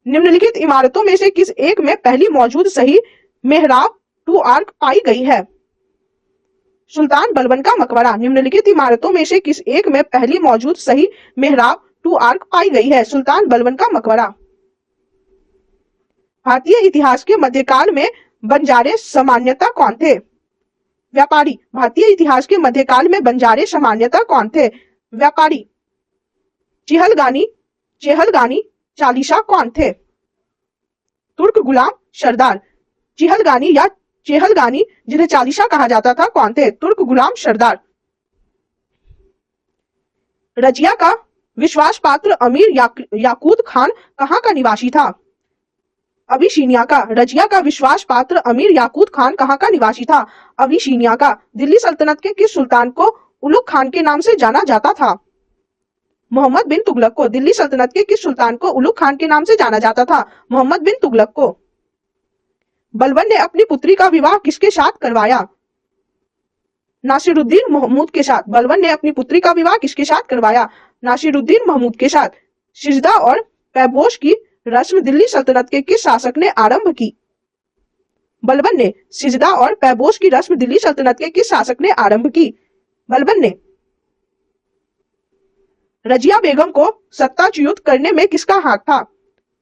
निम्नलिखित इमारतों में से किस एक में पहली मौजूद सही मेहराब टू आर्क पाई गई है? सुल्तान बलबन का मकबरा। निम्नलिखित इमारतों में से किस एक में पहली मौजूद सही मेहराब टू आर्क पाई गई है? सुल्तान बलबन का मकबरा। भारतीय इतिहास के मध्यकाल में बंजारे सामान्यतः कौन थे? व्यापारी। भारतीय इतिहास के मध्यकाल में बंजारे सामान्यतः कौन थे? व्यापारी। चेहलगानी चालीसा कौन थे? तुर्क गुलाम सरदार। चिहलगानी या चेहलगानी जिन्हें चालीसा कहा जाता था कौन थे? तुर्क गुलाम सरदार। रजिया का विश्वास पात्र अमीर याकूत खान कहाँ का निवासी था? अबिशीनिया का। रजिया का विश्वास पात्र अमीर याकूत खान कहाँ का निवासी था? अबिशीनिया का। दिल्ली सल्तनत के किस सुल्तान को उलुग खान के नाम से जाना जाता था? मोहम्मद बिन तुगलक को। दिल्ली सल्तनत के किस सुल्तान को उलुग खान के नाम से जाना जाता था? मोहम्मद बिन तुगलक को। बलबन ने अपनी पुत्री का विवाह किसके साथ करवाया? नासिरुद्दीन महमूद के साथ। बलबन ने अपनी पुत्री का विवाह किसके साथ करवाया? नासिरुद्दीन महमूद के साथ। सिजदा और पैबोश की रस्म दिल्ली सल्तनत के किस शासक ने आरंभ की? बलबन ने। सिजदा और पैबोश की रस्म दिल्ली सल्तनत के किस शासक ने आरंभ की? बलबन ने। रजिया बेगम को सत्ताच्युत करने में किसका हाथ था?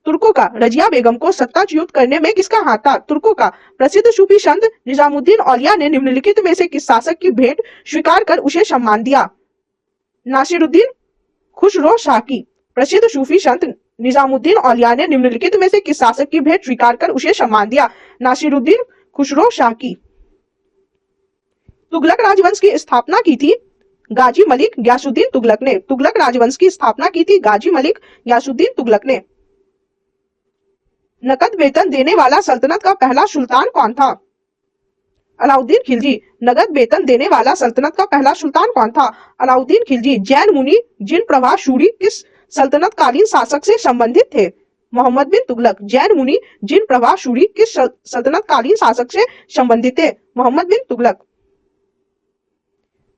तुर्कों का। रजिया बेगम को सत्ताच्युत करने में किसका हाथ था? तुर्कों का। प्रसिद्ध सूफी संत निजामुद्दीन औलिया ने निम्नलिखित में से किस शासक की भेंट स्वीकार कर उसे सम्मान दिया? नासिरुद्दीन खुसरो शाह की। प्रसिद्ध सूफी संत निजामुद्दीन औलिया ने निम्नलिखित में से किस शासक की भेंट स्वीकार कर उसे सम्मान दिया? नासिरुद्दीन खुसरो शाह की। तुगलक राजवंश की स्थापना की थी गाजी मलिक गयासुद्दीन तुगलक ने। तुगलक राजवंश की स्थापना की थी गाजी मलिक गयासुद्दीन तुगलक ने। नकद वेतन देने वाला सल्तनत का पहला सुल्तान कौन था? अलाउद्दीन खिलजी। नगद वेतन देने वाला सल्तनत का पहला सुल्तान कौन था? अलाउद्दीन खिलजी। जैन मुनि जिन प्रवाह शूरी किस सल्तनत कालीन शासक से संबंधित थे? मोहम्मद बिन तुगलक। जैन मुनि जिन प्रवाह शूरी किस सल्तनत कालीन शासक से संबंधित थे? मोहम्मद बिन तुगलक।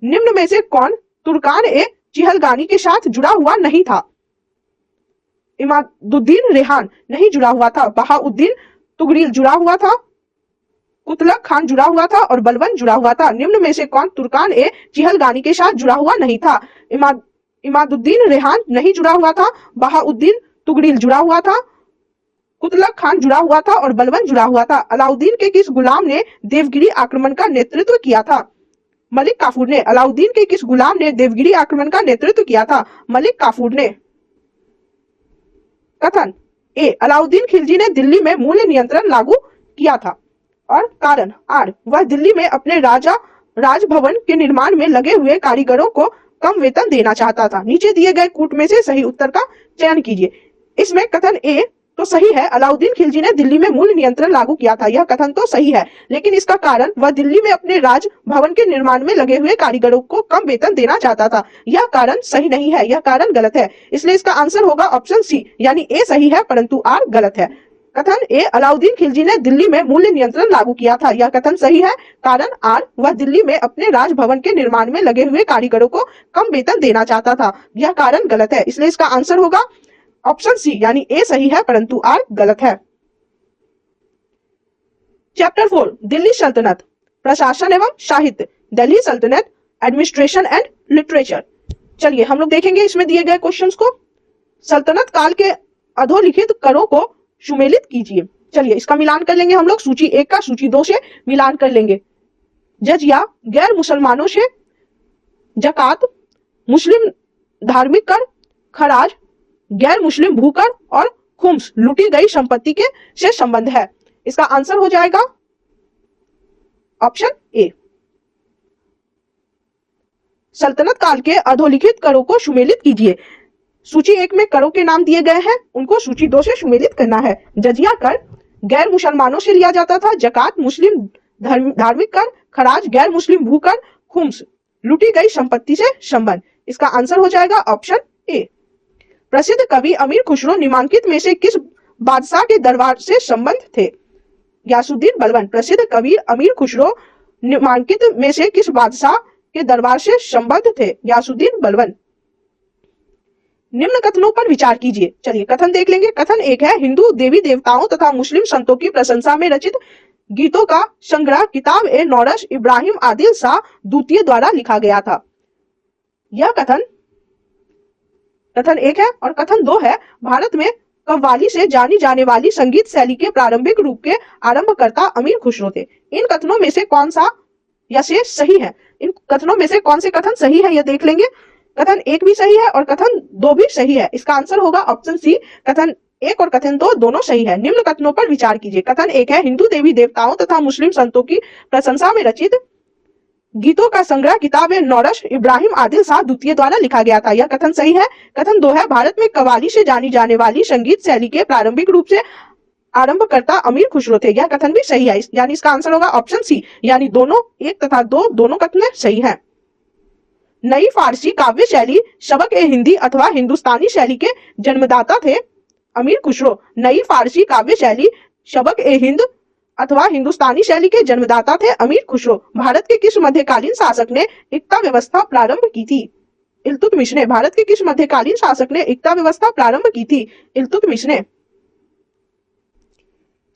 निम्न में से कौन तुर्कान ए चिहलगानी के साथ जुड़ा हुआ नहीं था? इमादुद्दीन रेहान नहीं जुड़ा हुआ था। बहाउद्दीन तुगरील जुड़ा हुआ था। कुतलक खान जुड़ा हुआ था और बलबन जुड़ा हुआ था। निम्न में से कौन तुर्कान ए चिहलगानी के साथ जुड़ा हुआ नहीं था? इमादुद्दीन रेहान नहीं जुड़ा हुआ था। बहाउद्दीन तुगरील जुड़ा हुआ था। कुतलक खान जुड़ा हुआ था और बलबन जुड़ा हुआ था। अलाउद्दीन के किस गुलाम ने देवगिरी आक्रमण का नेतृत्व किया था? मलिक काफूर ने। अलाउद्दीन के किस गुलाम ने देवगिरी आक्रमण का नेतृत्व किया था? मलिक काफूर ने। कथन ए अलाउद्दीन खिलजी ने दिल्ली में मूल्य नियंत्रण लागू किया था और कारण आर वह दिल्ली में अपने राजभवन के निर्माण में लगे हुए कारीगरों को कम वेतन देना चाहता था। नीचे दिए गए कूट में से सही उत्तर का चयन कीजिए। इसमें कथन ए तो सही है, अलाउद्दीन खिलजी ने दिल्ली में मूल्य नियंत्रण लागू किया था, यह कथन तो सही है, लेकिन इसका कारण वह दिल्ली में अपने राज भवन के निर्माण में लगे हुए कारीगरों को कम वेतन देना चाहता था, यह कारण सही नहीं है, यह कारण गलत है। इसलिए इसका आंसर होगा ऑप्शन सी, यानी ए सही है परंतु आर गलत है। कथन ए अलाउद्दीन खिलजी ने दिल्ली में मूल्य नियंत्रण लागू किया था, यह कथन सही है, कारण आर वह दिल्ली में अपने राजभवन के निर्माण में लगे हुए कारीगरों को कम वेतन देना चाहता था, यह कारण गलत है। इसलिए इसका आंसर होगा ऑप्शन सी, यानी ए सही है परंतु आर गलत है। चैप्टर 4 दिल्ली सल्तनत, प्रशासन एवं साहित्य, दिल्ली सल्तनत एडमिनिस्ट्रेशन एंड लिटरेचर। चलिए हम लोग देखेंगे इसमें दिए गए क्वेश्चंस को। सल्तनत काल के अधोलिखित करों को सुमेलित कीजिए। चलिए इसका मिलान कर लेंगे हम लोग, सूची 1 का सूची 2 से मिलान कर लेंगे। जजिया गैर मुसलमानों से जकात, मुस्लिम धार्मिक कर, खराज, गैर मुस्लिम भूकर और खुम्स लूटी गई संपत्ति के से संबंध है। इसका आंसर हो जाएगा ऑप्शन ए। सल्तनत काल के अधोलिखित करों को सुमेलित कीजिए। सूची 1 में करों के नाम दिए गए हैं, उनको सूची 2 से सुमेलित करना है। जजिया कर गैर मुसलमानों से लिया जाता था, जकात मुस्लिम धार्मिक कर, खराज गैर मुस्लिम भूकर, खुम्स लूटी गई संपत्ति से संबंध। इसका आंसर हो जाएगा ऑप्शन ए। प्रसिद्ध कवि अमीर खुसरो निम्नलिखित में से किस बादशाह के दरबार से संबंध थे? गयासुद्दीन बलबन। प्रसिद्ध कवि अमीर खुसरो निम्नलिखित में से किस बादशाह के दरबार से संबंध थे? गयासुद्दीन बलबन। निम्न कथनों पर विचार कीजिए। चलिए कथन देख लेंगे। कथन 1 है, हिंदू देवी देवताओं तथा मुस्लिम संतों की प्रशंसा में रचित गीतों का संग्रह किताब ए नौरश इब्राहिम आदिल शाह द्वितीय द्वारा लिखा गया था। यह कथन 1 है। और कथन 2 है, भारत में कव्वाली से जानी जाने वाली संगीत शैली के प्रारंभिक रूप के आरंभकर्ता अमीर खुसरो थे। इन कथनों में से कौन सा या से सही है? इन कथनों में से कौन से कथन सही है यह देख लेंगे। कथन 1 भी सही है और कथन 2 भी सही है। इसका आंसर होगा ऑप्शन सी, कथन एक और कथन दो दोनों सही है। निम्न कथनों पर विचार कीजिए। कथन एक है, हिंदू देवी देवताओं तथा मुस्लिम संतों की प्रशंसा में रचित गीतों का संग्रह किताब नौरश इब्राहिम आदिल शाह द्वितीय द्वारा लिखा गया था। यह कथन सही है। कथन दो है, भारत में कव्वाली से जानी जाने वाली संगीत शैली के प्रारंभिक रूप से आरंभकर्ता अमीर खुसरो थे। यह कथन भी सही है, यानी इसका आंसर होगा ऑप्शन सी, यानी दोनों एक तथा दो दोनों कथन सही है। नई फारसी काव्य शैली सबक ए हिंदी अथवा हिंदुस्तानी शैली के जन्मदाता थे अमीर खुसरो। नई फारसी काव्य शैली सबक ए हिंद अथवा हिंदुस्तानी शैली के जन्मदाता थे अमीर खुसरो। भारत के किस मध्यकालीन शासक ने एकता व्यवस्था प्रारंभ की थी? इल्तुतमिश ने। भारत के किस मध्यकालीन शासक ने एकता व्यवस्था प्रारंभ की थी? इल्तुतमिश ने।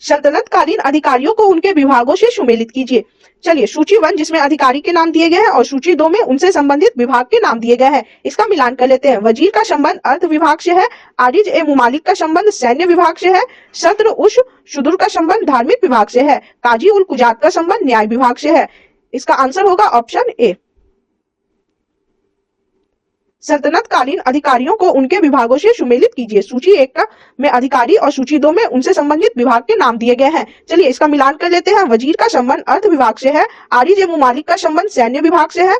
सल्तनतकालीन अधिकारियों को उनके विभागों से सुमेलित कीजिए। चलिए, सूची 1 जिसमें अधिकारी के नाम दिए गए हैं और सूची 2 में उनसे संबंधित विभाग के नाम दिए गए हैं, इसका मिलान कर लेते हैं। वजीर का संबंध अर्थ विभाग से है। आरिज ए मुमालिक का संबंध सैन्य विभाग से है। सत्र उश शुदुर का संबंध धार्मिक विभाग से है। काजी उल कुजात का संबंध न्याय विभाग से है। इसका आंसर होगा ऑप्शन ए। सल्तनतकालीन अधिकारियों को उनके विभागों से सुमेलित कीजिए। सूची 1 में अधिकारी और सूची 2 में उनसे संबंधित विभाग के नाम दिए गए हैं। चलिए, इसका मिलान कर लेते हैं। वजीर का संबंध अर्थ विभाग से है। आरिज ए मुमालिक का संबंध सैन्य विभाग से है।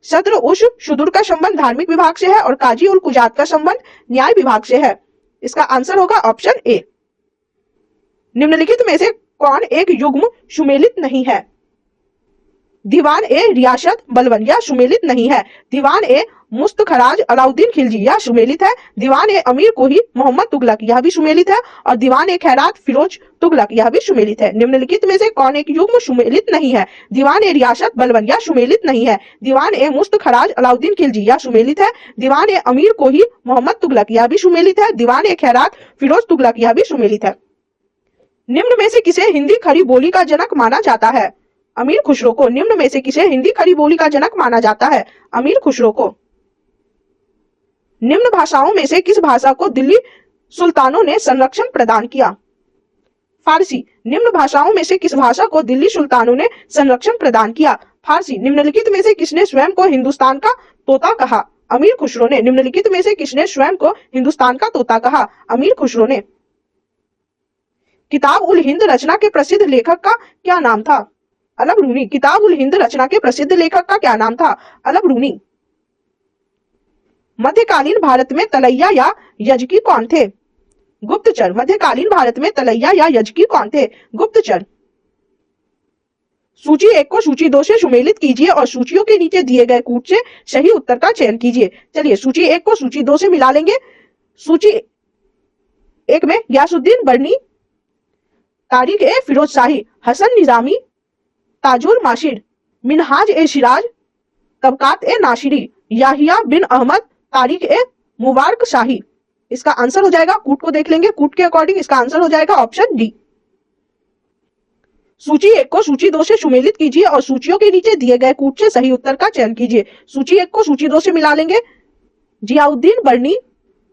सत्र उश शुदुर का संबंध धार्मिक विभाग से है और काजी उल कुजात का संबंध न्याय विभाग से है। इसका आंसर होगा ऑप्शन ए। निम्नलिखित में से कौन एक युग्म सुमेलित नहीं है? दीवान ए रियासत बलवन, यह सुमेलित नहीं है। दीवान ए मुस्तखराज अलाउद्दीन खिलजी, यह सुमेलित है। दीवान ए अमीर कोही मोहम्मद तुगलक, यह भी सुमेलित है। और दीवान ए खैरात फिरोज तुगलक, यह भी सुमेलित है। निम्नलिखित में से कौन एक युग्म सुमेलित नहीं है? दीवान ए रियासत बलवन, यह सुमेलित नहीं है। दीवान ए मुस्तखराज अलाउद्दीन खिलजी, यह सुमेलित है। दीवान ए अमीर कोही मोहम्मद तुगलक, यह भी सुमेलित है। दीवान ए खैरात फिरोज तुगलक, यह भी सुमेलित है। निम्न में से किसे हिंदी खड़ी बोली का जनक माना जाता है? अमीर खुसरो को। निम्न में से किसे हिंदी खड़ी बोली का जनक माना जाता है? अमीर खुसरो को। निम्न भाषाओं में से किस भाषा को दिल्ली सुल्तानों ने संरक्षण प्रदान किया? फारसी। निम्न भाषाओं में से किस भाषा को दिल्ली सुल्तानों ने संरक्षण प्रदान किया? फारसी। निम्नलिखित में से किसने स्वयं को हिंदुस्तान का तोता कहा? अमीर खुसरो ने। निम्नलिखित में से किसने स्वयं को हिंदुस्तान का तोता कहा? अमीर खुसरो ने। किताब उल हिंद रचना के प्रसिद्ध लेखक का क्या नाम था? अलब रूनी। किताब उल हिंद रचना के प्रसिद्ध लेखक का क्या नाम था? अलब रूनी। मध्यकालीन भारत में तलैया या यजकी कौन थे? गुप्तचर। मध्यकालीन भारत में तलैया या यजकी कौन थे? गुप्तचर। सूची 1 को सूची 2 से सुमेलित कीजिए और सूचियों के नीचे दिए गए कूट से सही उत्तर का चयन कीजिए। चलिए, सूची 1 को सूची 2 से मिला लेंगे। सूची 1 में गयासुद्दीन बरनी, तारिक ए फिरोज शाही, हसन निजामी, ताजुल माशिर, मिनहाज ए सिराज, तबकात ए नासिरी, याहिया बिन अहमद, तारिक ए मुबारक शाही। इसका आंसर हो जाएगा, कूट को देख लेंगे, कूट के अकॉर्डिंग इसका आंसर हो जाएगा ऑप्शन डी। सूची 1 को सूची 2 से सुमेलित कीजिए और सूचियों के नीचे दिए गए कूट से सही उत्तर का चयन कीजिए। सूची 1 को सूची 2 से मिला लेंगे। जियाउद्दीन बरनी,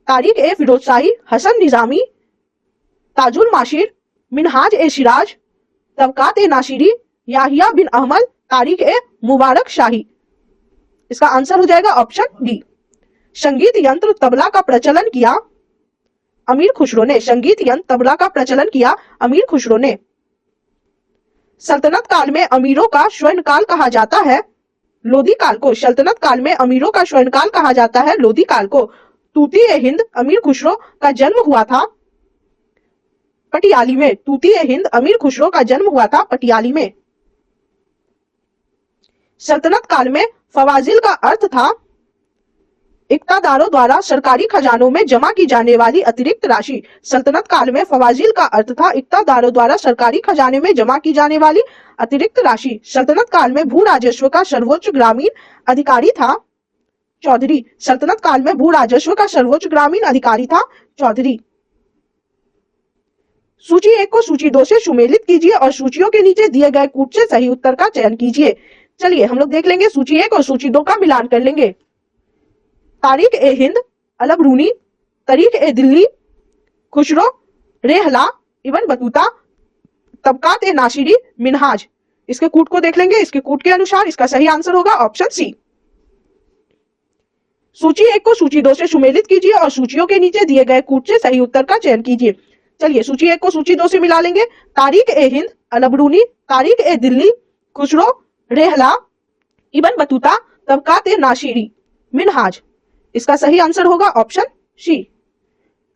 तारिक ए फिरोज शाही, हसन निजामी, ताजुल माशिर, मिनहाज ए सिराज, तबकात ए नासिरी, याहिया बिन अहमद, तारिक ए मुबारक शाही। इसका आंसर हो जाएगा ऑप्शन डी। संगीत यंत्र तबला का प्रचलन किया अमीर खुसरो ने। संगीत यंत्र तबला का प्रचलन किया अमीर खुसरो ने। सल्तनत काल में अमीरों का स्वर्ण काल कहा जाता है लोधी काल को। सल्तनत काल में अमीरों का स्वर्ण काल कहा जाता है लोधी काल को। तूती ए हिंद अमीर खुसरो का जन्म हुआ था पटियाली में। तूती ए हिंद अमीर खुसरो का जन्म हुआ था पटियाली में। सल्तनत काल में फवाजिल का अर्थ था इक्तादारों द्वारा सरकारी खजानों में जमा की जाने वाली अतिरिक्त राशि। सल्तनत काल में फवाजिल का अर्थ था इक्तादारों द्वारा सरकारी खजाने में जमा की जाने वाली अतिरिक्त राशि। सल्तनत काल में भू राजस्व का सर्वोच्च ग्रामीण अधिकारी था चौधरी। सल्तनत काल में भू राजस्व का सर्वोच्च ग्रामीण अधिकारी था चौधरी। सूची 1 को सूची 2 से सुमेलित कीजिए और सूचियों के नीचे दिए गए कूट से सही उत्तर का चयन कीजिए। चलिए, हम लोग देख लेंगे, सूची 1 और सूची 2 का मिलान कर लेंगे। तारिक ए हिंद, अलब रूनी, तरीक ए दिल्ली, खुसरो, रेहला, इब्न बतूता, तबकात ए नासिरी, मिनहाज। इसके कूट को देख लेंगे। इसके कूट के अनुसार इसका सही आंसर होगा ऑप्शन सी। सूची 1 को सूची 2 से सुमेलित कीजिए और सूचियों के नीचे दिए गए कूट से सही उत्तर का चयन कीजिए। चलिए सूची 1 को सूची 2 से मिला लेंगे। तारिक ए हिंद अलबरूनी, तारिक ए दिल्ली, खुसरो, रेहला, इबन बतूता, तबकात ए नाशिरी, मिनहाज। इसका सही आंसर होगा ऑप्शन सी।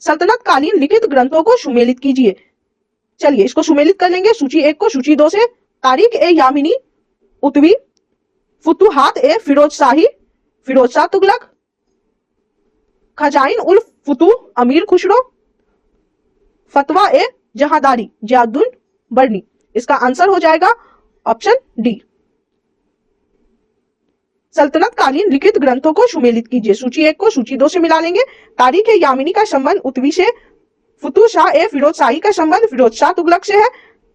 सल्तनत कालीन लिखित ग्रंथों को सुमेलित कीजिए। चलिए इसको सुमेलित कर लेंगे। सूची 1 को सूची 2 से। तारिक ए यामिनी उतवी, फुतुहात ए फिरोज शाही, फिरोज शाह तुगलक, खजाइन उल फुतूह अमीर खुसरो, फतवा ए जहादारी जियाउद्दीन बर्नी। इसका आंसर हो जाएगा ऑप्शन डी। सल्तनत कालीन लिखित ग्रंथों को सुमेलित कीजिए। सूची 1 को सूची 2 से मिला लेंगे। तारिक ए यामिनी का संबंध उतवी से, फुतुह शाह ए फिरोज शाही का संबंध फिरोज शाह तुगलक से है,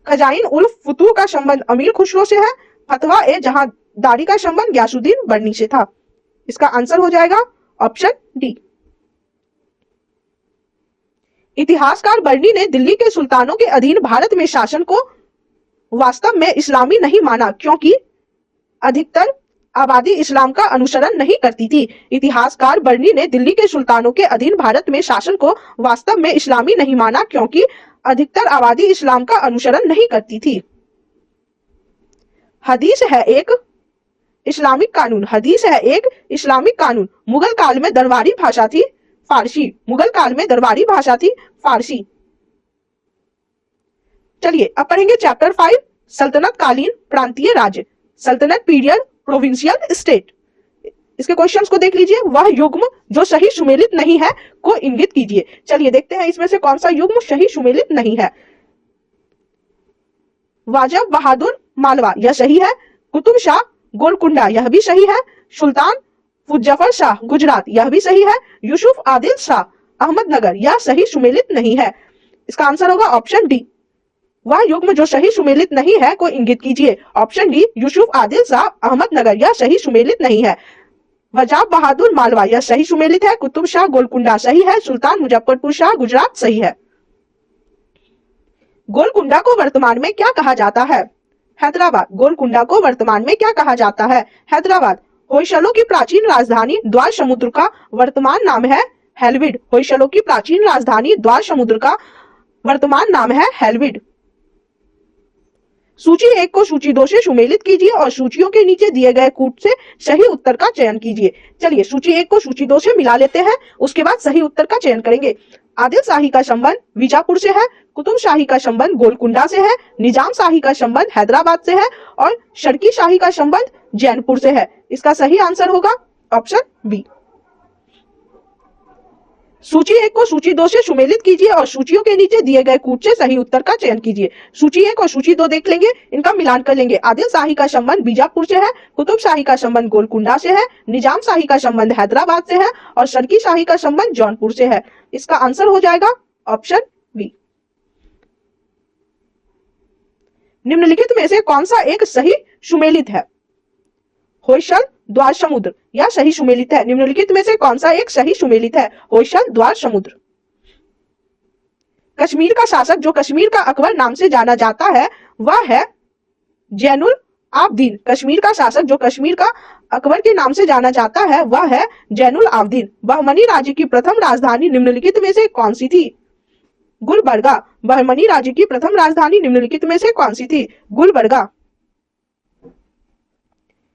खजाइन उल फुतूह का संबंध अमीर खुसरो से है, फतवा ए जहादारी का संबंध गयासुद्दीन बर्नी से था। इसका आंसर हो जाएगा ऑप्शन डी। इतिहासकार बर्नी ने दिल्ली के सुल्तानों के अधीन भारत में शासन को वास्तव में इस्लामी नहीं माना क्योंकि अधिकतर आबादी इस्लाम का अनुसरण नहीं करती थी। इतिहासकार बर्नी ने दिल्ली के सुल्तानों के अधीन भारत में शासन को वास्तव में इस्लामी नहीं माना क्योंकि अधिकतर आबादी इस्लाम का अनुसरण नहीं करती थी। हदीस है एक इस्लामिक कानून, हदीस है एक इस्लामिक कानून। मुगल काल में दरबारी भाषा थी फारसी, मुगल काल में दरबारी भाषा थी फारसी। चलिए अब पढ़ेंगे चैप्टर 5 सल्तनत कालीन प्रांतीय राज्य, सल्तनत पीरियड प्रोविंशियल स्टेट। इसके क्वेश्चंस को देख लीजिए। वह युग्म जो सही सुमेलित नहीं है को इंगित कीजिए। चलिए देखते हैं इसमें से कौन सा युग्म सही सुमेलित नहीं है। वाजब बहादुर मालवा यह सही है, कुतुब शाह गोलकुंडा यह भी सही है, सुल्तान फुजफर शाह गुजरात यह भी सही है, यूसुफ आदिल शाह अहमदनगर यह सही सुमेलित नहीं है। इसका आंसर होगा ऑप्शन डी। वह युग्म जो सही सुमेलित नहीं है को इंगित कीजिए। ऑप्शन डी यूसुफ आदिल शाह अहमदनगर यह सही सुमेलित नहीं है। वजाब बहादुर मालवा यह सही सुमेलित है, कुतुब शाह गोलकुंडा सही है, सुल्तान मुजफ्फरपुर शाह गुजरात सही है। गोलकुंडा को वर्तमान में क्या कहा जाता है? हैदराबाद। गोलकुंडा को वर्तमान में क्या कहा जाता है? हैदराबाद। होयसलों की प्राचीन राजधानी द्वार समुद्र का वर्तमान नाम है हेलविड। होयसलों की प्राचीन राजधानी द्वार समुद्र का वर्तमान नाम है हेलविड। सूची 1 को सूची 2 से सुमेलित कीजिए और सूचियों के नीचे दिए गए कूट से सही उत्तर का चयन कीजिए। चलिए सूची 1 को सूची 2 से मिला लेते हैं, उसके बाद सही उत्तर का चयन करेंगे। आदिल शाही का संबंध बीजापुर से है, कुतुब शाही का संबंध गोलकुंडा से है, निजाम शाही का संबंध हैदराबाद से है और शर्की शाही का संबंध जैनपुर से है। इसका सही आंसर होगा ऑप्शन बी। सूची 1 को सूची 2 से सुमेलित कीजिए और सूचियों के नीचे दिए गए कूट से सही उत्तर का चयन कीजिए। सूची 1 और सूची 2 देख लेंगे, इनका मिलान कर लेंगे। आदिल शाही का संबंध बीजापुर से है, कुतुब शाही का संबंध गोलकुंडा से है, निजाम शाही का संबंध हैदराबाद से है और शर्की शाही का संबंध जौनपुर से है। इसका आंसर हो जाएगा ऑप्शन बी। निम्नलिखित में से कौन सा एक सही सुमेलित है? होयसल द्वार समुद्र यह सही सुमेलित है। निम्नलिखित में से कौन सा एक सही सुमेलित है? होयसल द्वार समुद्र। कश्मीर का शासक जो कश्मीर का अकबर नाम से जाना जाता है वह है जैनुल आबदीन। कश्मीर का शासक जो कश्मीर का अकबर के नाम से जाना जाता है वह है जैनुल आबदीन। बहमनी राज्य की प्रथम राजधानी निम्नलिखित में से कौन सी थी? गुलबर्गा। बहमनी राज्य की प्रथम राजधानी निम्नलिखित में से कौन सी थी? गुलबर्गा।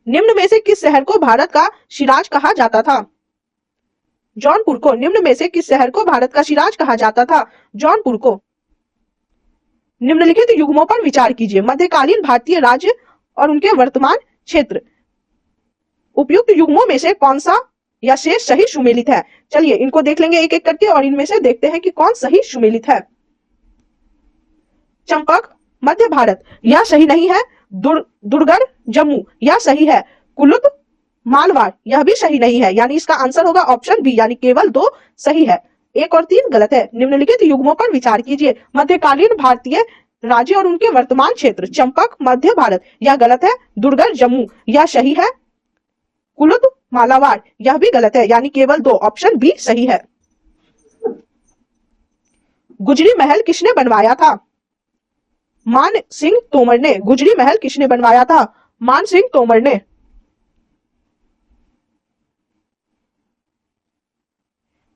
निम्न में से किस शहर को भारत का सिराज कहा जाता था? जौनपुर को। निम्न में से किस शहर को भारत का सिराज कहा जाता था? जौनपुर को। निम्नलिखित युग्मों पर विचार कीजिए। मध्यकालीन भारतीय राज्य और उनके वर्तमान क्षेत्र। उपयुक्त युग्मों में से कौन सा या शेष सही सुमेलित है? चलिए इनको देख लेंगे एक एक करके और इनमें से देखते हैं कि कौन सही सुमेलित है। चंपक मध्य भारत यह सही नहीं है। दुर्गर जम्मू यह सही है। कुलुत मालवाड़ यह भी सही नहीं है, यानी इसका आंसर होगा ऑप्शन बी, यानी केवल 2 सही है, 1 और 3 गलत है। निम्नलिखित युग्मों पर विचार कीजिए। मध्यकालीन भारतीय राज्य और उनके वर्तमान क्षेत्र। चंपक मध्य भारत यह गलत है। दुर्गर जम्मू यह सही है। कुलुत मालावाड़ यह भी गलत है, यानी केवल 2, ऑप्शन बी सही है। गुजरी महल किसने बनवाया था? मान सिंह तोमर ने। गुजरी महल किसने बनवाया था? मान सिंह तोमर ने।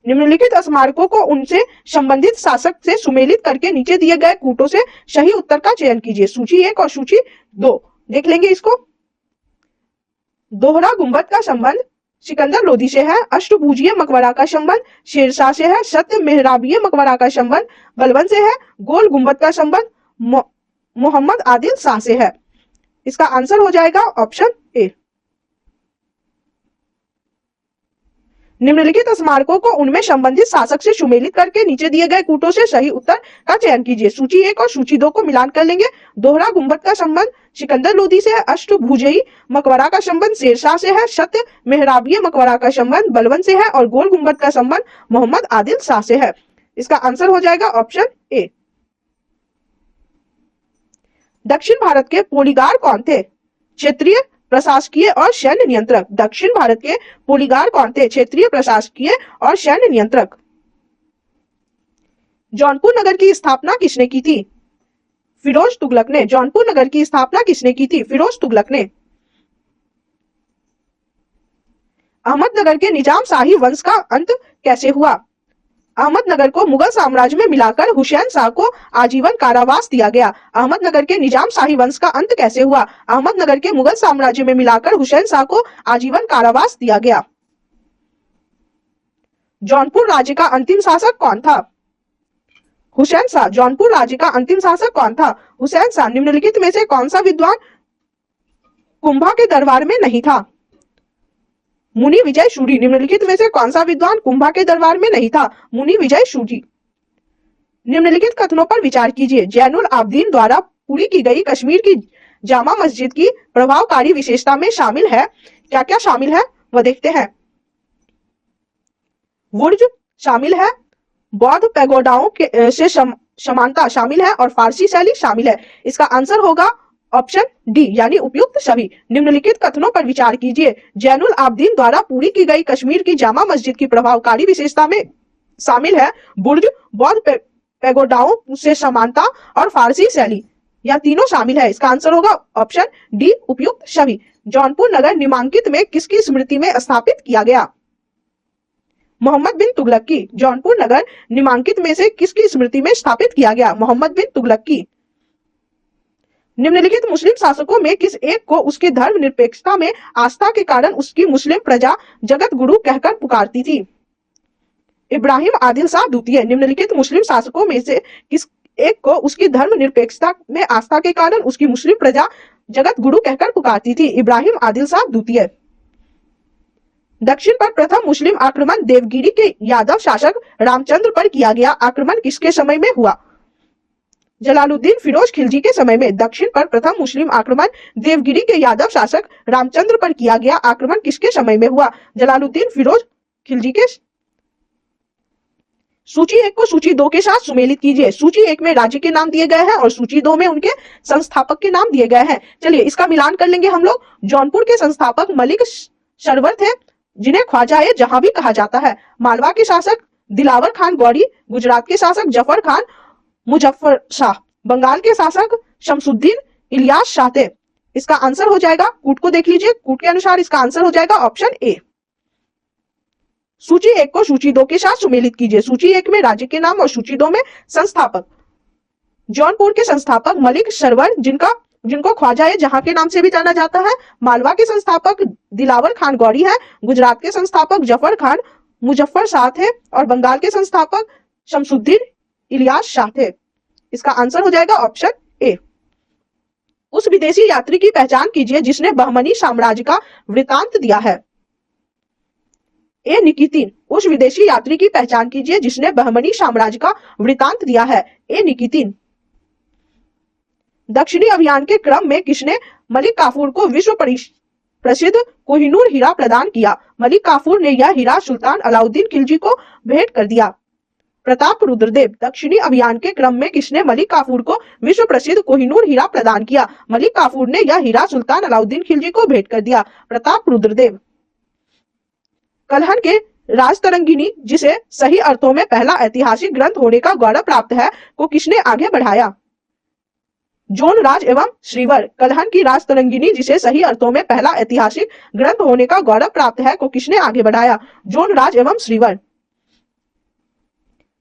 निम्नलिखित स्मारकों को उनसे संबंधित शासक से सुमेलित करके नीचे दिए गए कूटों से सही उत्तर का चयन कीजिए। सूची 1 और सूची 2 देख लेंगे इसको। दोहरा गुंबद का संबंध सिकंदर लोदी से है। अष्टभुजीय मकबरा का संबंध शेरशाह से है। सत्य मेहराबीय मकबरा का संबंध बलबन से है। गोल गुंबद का संबंध मोहम्मद आदिल शाह से है। इसका आंसर हो जाएगा ऑप्शन ए। निम्नलिखित स्मारकों को उनमें संबंधित शासक से सुमेलित करके नीचे दिए गए कूटों से सही उत्तर का चयन कीजिए। सूची 1 और सूची 2 को मिलान कर लेंगे। दोहरा गुंबद का संबंध सिकंदर लोदी से है। अष्टभुजई मकबरा का संबंध शेरशाह से है। सत्य मेहराबीय मकबरा का संबंध बलबन से है और गोल गुंबद का संबंध मोहम्मद आदिल शाह से है। इसका आंसर हो जाएगा ऑप्शन ए। दक्षिण भारत के पोलीगार कौन थे? क्षेत्रीय, प्रशासकीय और सैन्य नियंत्रक। दक्षिण भारत के पोलीगार कौन थे? क्षेत्रीय, प्रशासकीय और सैन्य नियंत्रक। जौनपुर नगर की स्थापना किसने की थी? फिरोज तुगलक ने। जौनपुर नगर की स्थापना किसने की थी? फिरोज तुगलक ने। अहमदनगर के निजाम शाही वंश का अंत कैसे हुआ? अहमदनगर को मुगल साम्राज्य में मिलाकर हुसैन शाह को आजीवन कारावास दिया गया। अहमदनगर के निजाम शाही वंश का अंत कैसे हुआ? अहमदनगर के मुगल साम्राज्य में मिलाकर हुसैन शाह को आजीवन कारावास दिया गया। जौनपुर राज्य का अंतिम शासक कौन था? हुसैन शाह। जौनपुर राज्य का अंतिम शासक कौन था? हुसैन शाह। निम्नलिखित में से कौन सा विद्वान कुंभा के दरबार में नहीं था? मुनि विजय शूरी। निम्नलिखित में से कौन सा विद्वान कुंभा के दरबार में नहीं था? मुनि विजय शूरी। निम्नलिखित कथनों पर विचार कीजिए। जैनुल आबदीन द्वारा पूरी की गई कश्मीर की जामा मस्जिद की प्रभावकारी विशेषता में शामिल है, क्या क्या शामिल है वह देखते हैं। बुर्ज शामिल है, बौद्ध पैगोडाओं के से समानता शामिल है और फारसी शैली शामिल है। इसका आंसर होगा ऑप्शन डी यानी उपयुक्त सभी। निम्नलिखित कथनों पर विचार कीजिए। जैनुल आबदीन द्वारा पूरी की गई कश्मीर की जामा मस्जिद की प्रभावकारी विशेषता में शामिल है बुर्ज, बौद्ध पैगोडाओं से समानता और फारसी शैली, या तीनों शामिल है। इसका आंसर होगा ऑप्शन डी उपयुक्त सभी। जौनपुर नगर निमांकित में किसकी स्मृति में स्थापित किया गया? मोहम्मद बिन तुगलक की। जौनपुर नगर निमांकित में से किसकी स्मृति में स्थापित किया गया? मोहम्मद बिन तुगलक की। निम्नलिखित मुस्लिम शासकों में किस एक को उसके धर्मनिरपेक्षता में आस्था के कारण उसकी मुस्लिम प्रजा जगत गुरु कहकर पुकारती थी? इब्राहिम आदिल शाह द्वितीय। निम्नलिखित मुस्लिम शासकों में से किस एक को उसकी धर्मनिरपेक्षता में आस्था के कारण उसकी मुस्लिम प्रजा जगत गुरु कहकर पुकारती थी? इब्राहिम आदिल शाह द्वितीय। दक्षिण पर प्रथम मुस्लिम आक्रमण देवगिरी के यादव शासक रामचंद्र पर किया गया। आक्रमण किसके समय में हुआ? जलालुद्दीन फिरोज खिलजी के समय में। दक्षिण पर प्रथम मुस्लिम आक्रमण देवगिरी के यादव शासक रामचंद्र पर किया गया। आक्रमण किसके समय में हुआ? जलालुद्दीन फिरोज खिलजी के। सूची 1 को सूची 2 के साथ सुमेलित कीजिए। सूची 1 में राज्य के नाम दिए गए हैं और सूची 2 में उनके संस्थापक के नाम दिए गए हैं। चलिए इसका मिलान कर लेंगे हम लोग। जौनपुर के संस्थापक मलिक सरवर थे, जिन्हें ख्वाजा-ए जहां भी कहा जाता है। मालवा के शासक दिलावर खान गौरी। गुजरात के शासक जफर खान मुजफ्फर शाह। बंगाल के शासक शमसुद्दीन इलियास शाह थे। इसका आंसर हो जाएगा, कूट को देख लीजिए, कूट के अनुसार इसका आंसर हो जाएगा ऑप्शन ए। सूची 1 को सूची 2 के साथ सुमेलित कीजिए। सूची 1 में राज्य के नाम और सूची 2 में संस्थापक। जौनपुर के संस्थापक मलिक सरवर, जिनको ख्वाजा-ए जहां के नाम से भी जाना जाता है। मालवा के संस्थापक दिलावर खान गौरी है। गुजरात के संस्थापक जफर खान मुजफ्फर शाह थे और बंगाल के संस्थापक शमसुद्दीन इलियास शाह थे। इसका आंसर हो जाएगा ऑप्शन ए। उस विदेशी यात्री की पहचान कीजिए जिसने बहमनी साम्राज्य का वृतांत दिया है। ए निकितिन। उस विदेशी यात्री की पहचान कीजिए जिसने बहमनी साम्राज्य का वृतांत दिया है। ए निकितिन। दक्षिणी अभियान के क्रम में किसने मलिक काफूर को विश्व प्रसिद्ध कोहिनूर हीरा प्रदान किया? मलिक काफूर ने यह हीरा सुल्तान अलाउद्दीन खिलजी को भेंट कर दिया। प्रताप रुद्रदेव। दक्षिणी अभियान के क्रम में किसने मलिक काफूर को विश्व प्रसिद्ध कोहिनूर हीरा प्रदान किया? मलिक काफूर ने यह हीरा सुल्तान अलाउद्दीन खिलजी को भेंट कर दिया। प्रताप रुद्रदेव। कलहन के राजतरंगिनी, जिसे सही अर्थों में पहला ऐतिहासिक ग्रंथ होने का गौरव प्राप्त है, को किसने आगे बढ़ाया? जोन राज एवं श्रीवर। कलहन की राजतरंगिनी, जिसे सही अर्थों में पहला ऐतिहासिक ग्रंथ होने का गौरव प्राप्त है, को किसने आगे बढ़ाया? जोन राज एवं Shrivara.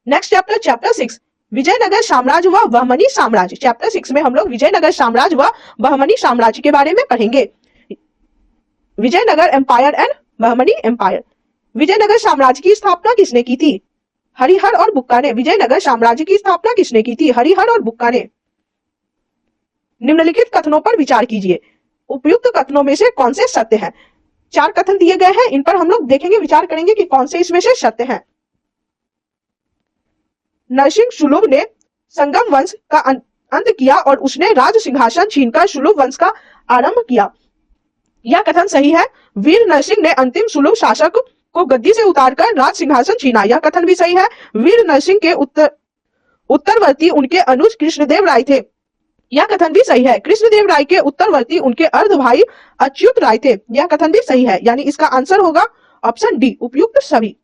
Next chapter, chapter 6, Vijayanagara साम्राज्य व बहमनी साम्राज्य। चैप्टर 6 में हम लोग विजयनगर साम्राज्य व बहमनी साम्राज्य के बारे में पढ़ेंगे। Vijayanagara empire and Bahmani empire. Vijayanagara साम्राज्य की स्थापना किसने की थी? हरिहर और बुक्का ने। विजयनगर साम्राज्य की स्थापना किसने की थी? हरिहर और बुक्का ने। निम्नलिखित कथनों पर विचार कीजिए, उपयुक्त कथनों में से कौन से सत्य हैं? 4 कथन दिए गए हैं, इन पर हम लोग देखेंगे, विचार करेंगे कि कौन से इसमें से सत्य हैं। नरसिंह सुलभ ने संगम वंश का अंत किया और उसने राज सिंहासन छीनकर सुलभ वंश का आरंभ किया। यह कथन सही है। वीर नरसिंह ने अंतिम सुलभ शासक को गद्दी से उतारकर राज सिंहासन छीना। यह कथन भी सही है। वीर नरसिंह के उत्तरवर्ती उनके अनुज कृष्णदेव राय थे। यह कथन भी सही है। कृष्णदेव राय के उत्तरवर्ती उनके अर्ध भाई अच्युत राय थे। यह कथन भी सही है, यानी इसका आंसर होगा ऑप्शन डी, उपयुक्त सभी।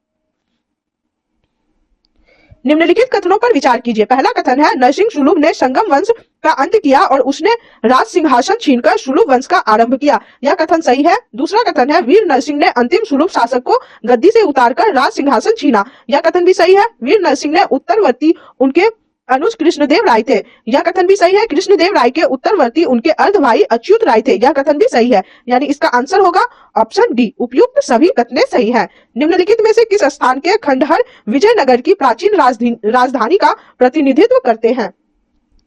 निम्नलिखित कथनों पर विचार कीजिए। पहला कथन है, नरसिंह सुलभ ने संगम वंश का अंत किया और उसने राज सिंहासन छीनकर सुलभ वंश का आरंभ किया। यह कथन सही है। दूसरा कथन है, वीर नरसिंह ने अंतिम सुलभ शासक को गद्दी से उतारकर राज सिंहासन छीना। यह कथन भी सही है। वीर नरसिंह ने उत्तरवर्ती उनके अनुज कृष्णदेव राय थे। यह कथन भी सही है। कृष्णदेव राय के उत्तरवर्ती उनके अर्ध भाई अच्युत राय थे। यह कथन भी सही है, यानी इसका आंसर होगा ऑप्शन डी, उपयुक्त सभी कथनें सही है। निम्नलिखित में से किस स्थान के खंडहर विजयनगर की प्राचीन राजधानी का प्रतिनिधित्व करते हैं?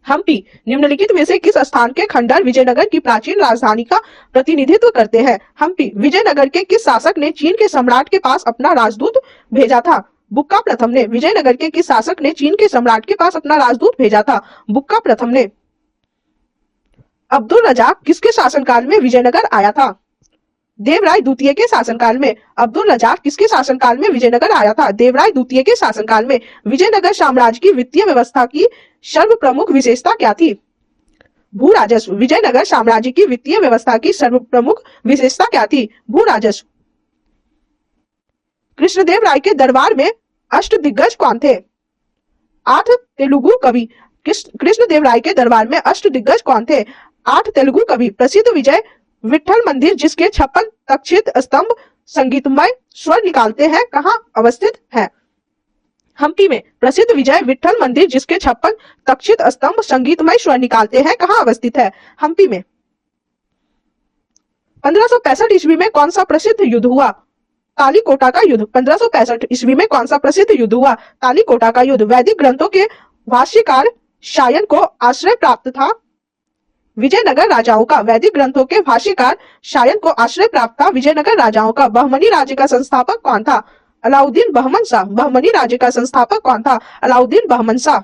हम्पी। निम्नलिखित में से किस स्थान के खंडहर विजयनगर की प्राचीन राजधानी का प्रतिनिधित्व करते हैं? हम्पी। विजयनगर के किस शासक ने चीन के सम्राट के पास अपना राजदूत भेजा था? बुक्का प्रथम ने। विजयनगर के किस शासक ने चीन के सम्राट के पास अपना राजदूत भेजा था? बुक्का प्रथम ने। अब्दुल रजाक किसके शासनकाल में विजयनगर आया था? देवराय द्वितीय के शासनकाल में। अब्दुल रजाक किसके शासनकाल में विजयनगर आया था? देवराय द्वितीय के शासनकाल में। विजयनगर साम्राज्य की वित्तीय व्यवस्था की सर्व प्रमुख विशेषता क्या थी? भू राजस्व। विजयनगर साम्राज्य की वित्तीय व्यवस्था की सर्व प्रमुख विशेषता क्या थी? भू राजस्व। कृष्णदेव राय के दरबार में अष्टदिग्गज कौन थे? 8 तेलुगु कवि। कृष्णदेव राय के दरबार में अष्टदिग्गज कौन थे? 8 तेलुगु कवि। प्रसिद्ध विजय विठल मंदिर जिसके 56 तक्षित स्तंभ संगीतमय स्वर निकालते हैं, कहाँ अवस्थित है? हम्पी में। प्रसिद्ध विजय विठल मंदिर जिसके 56 तक्षित स्तंभ संगीतमय स्वर निकालते हैं, कहाँ अवस्थित है? हम्पी में। 1565 ईस्वी में कौन सा प्रसिद्ध युद्ध हुआ? तालीकोटा का युद्ध। 1565 ईस्वी में कौन सा प्रसिद्ध युद्ध हुआ? तालीकोटा का युद्ध। वैदिक ग्रंथों के भाष्यकार शायन को आश्रय प्राप्त था? विजयनगर राजाओं का। वैदिक ग्रंथों के भाष्यकार शायन को आश्रय प्राप्त था विजयनगर राजाओं का। बहमनी राज्य का संस्थापक कौन था? अलाउद्दीन बहमन शाह। बहमनी राज्य का संस्थापक कौन था? अलाउद्दीन बहमन शाह।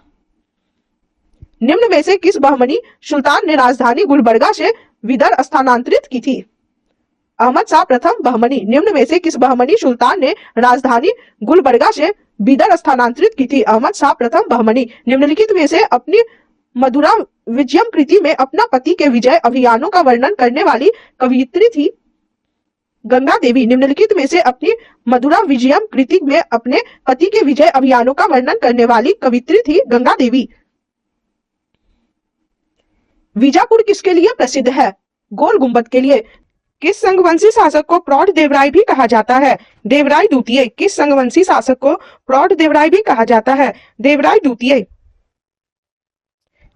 निम्न में से किस बहमनी सुल्तान ने राजधानी गुलबर्गा से विदर स्थानांतरित की थी? अहमद शाह प्रथम बहमनी। निम्न में से किस बहमनी सुल्तान ने राजधानी गुलबर्गा से बिदर स्थानांतरित की थी? अहमद शाह प्रथम बहमनी। निम्नलिखित में से अपनी मधुरा विजयम कृति में अपना पति के विजय अभियानों का वर्णन करने वाली कवियत्री थी? गंगा देवी। निम्नलिखित में से अपनी मधुरा विजयम कृति में अपने पति के विजय अभियानों का वर्णन करने वाली कवियत्री थी? गंगा देवी। बीजापुर किसके लिए प्रसिद्ध है? गोल गुंबद के लिए। किस संघवंशी शासक को प्रौढ़ देवराय भी कहा जाता है? देवराय द्वितीय। किस संघवंशी शासक को प्रौढ़ देवराय भी कहा जाता है? देवराय द्वितीय।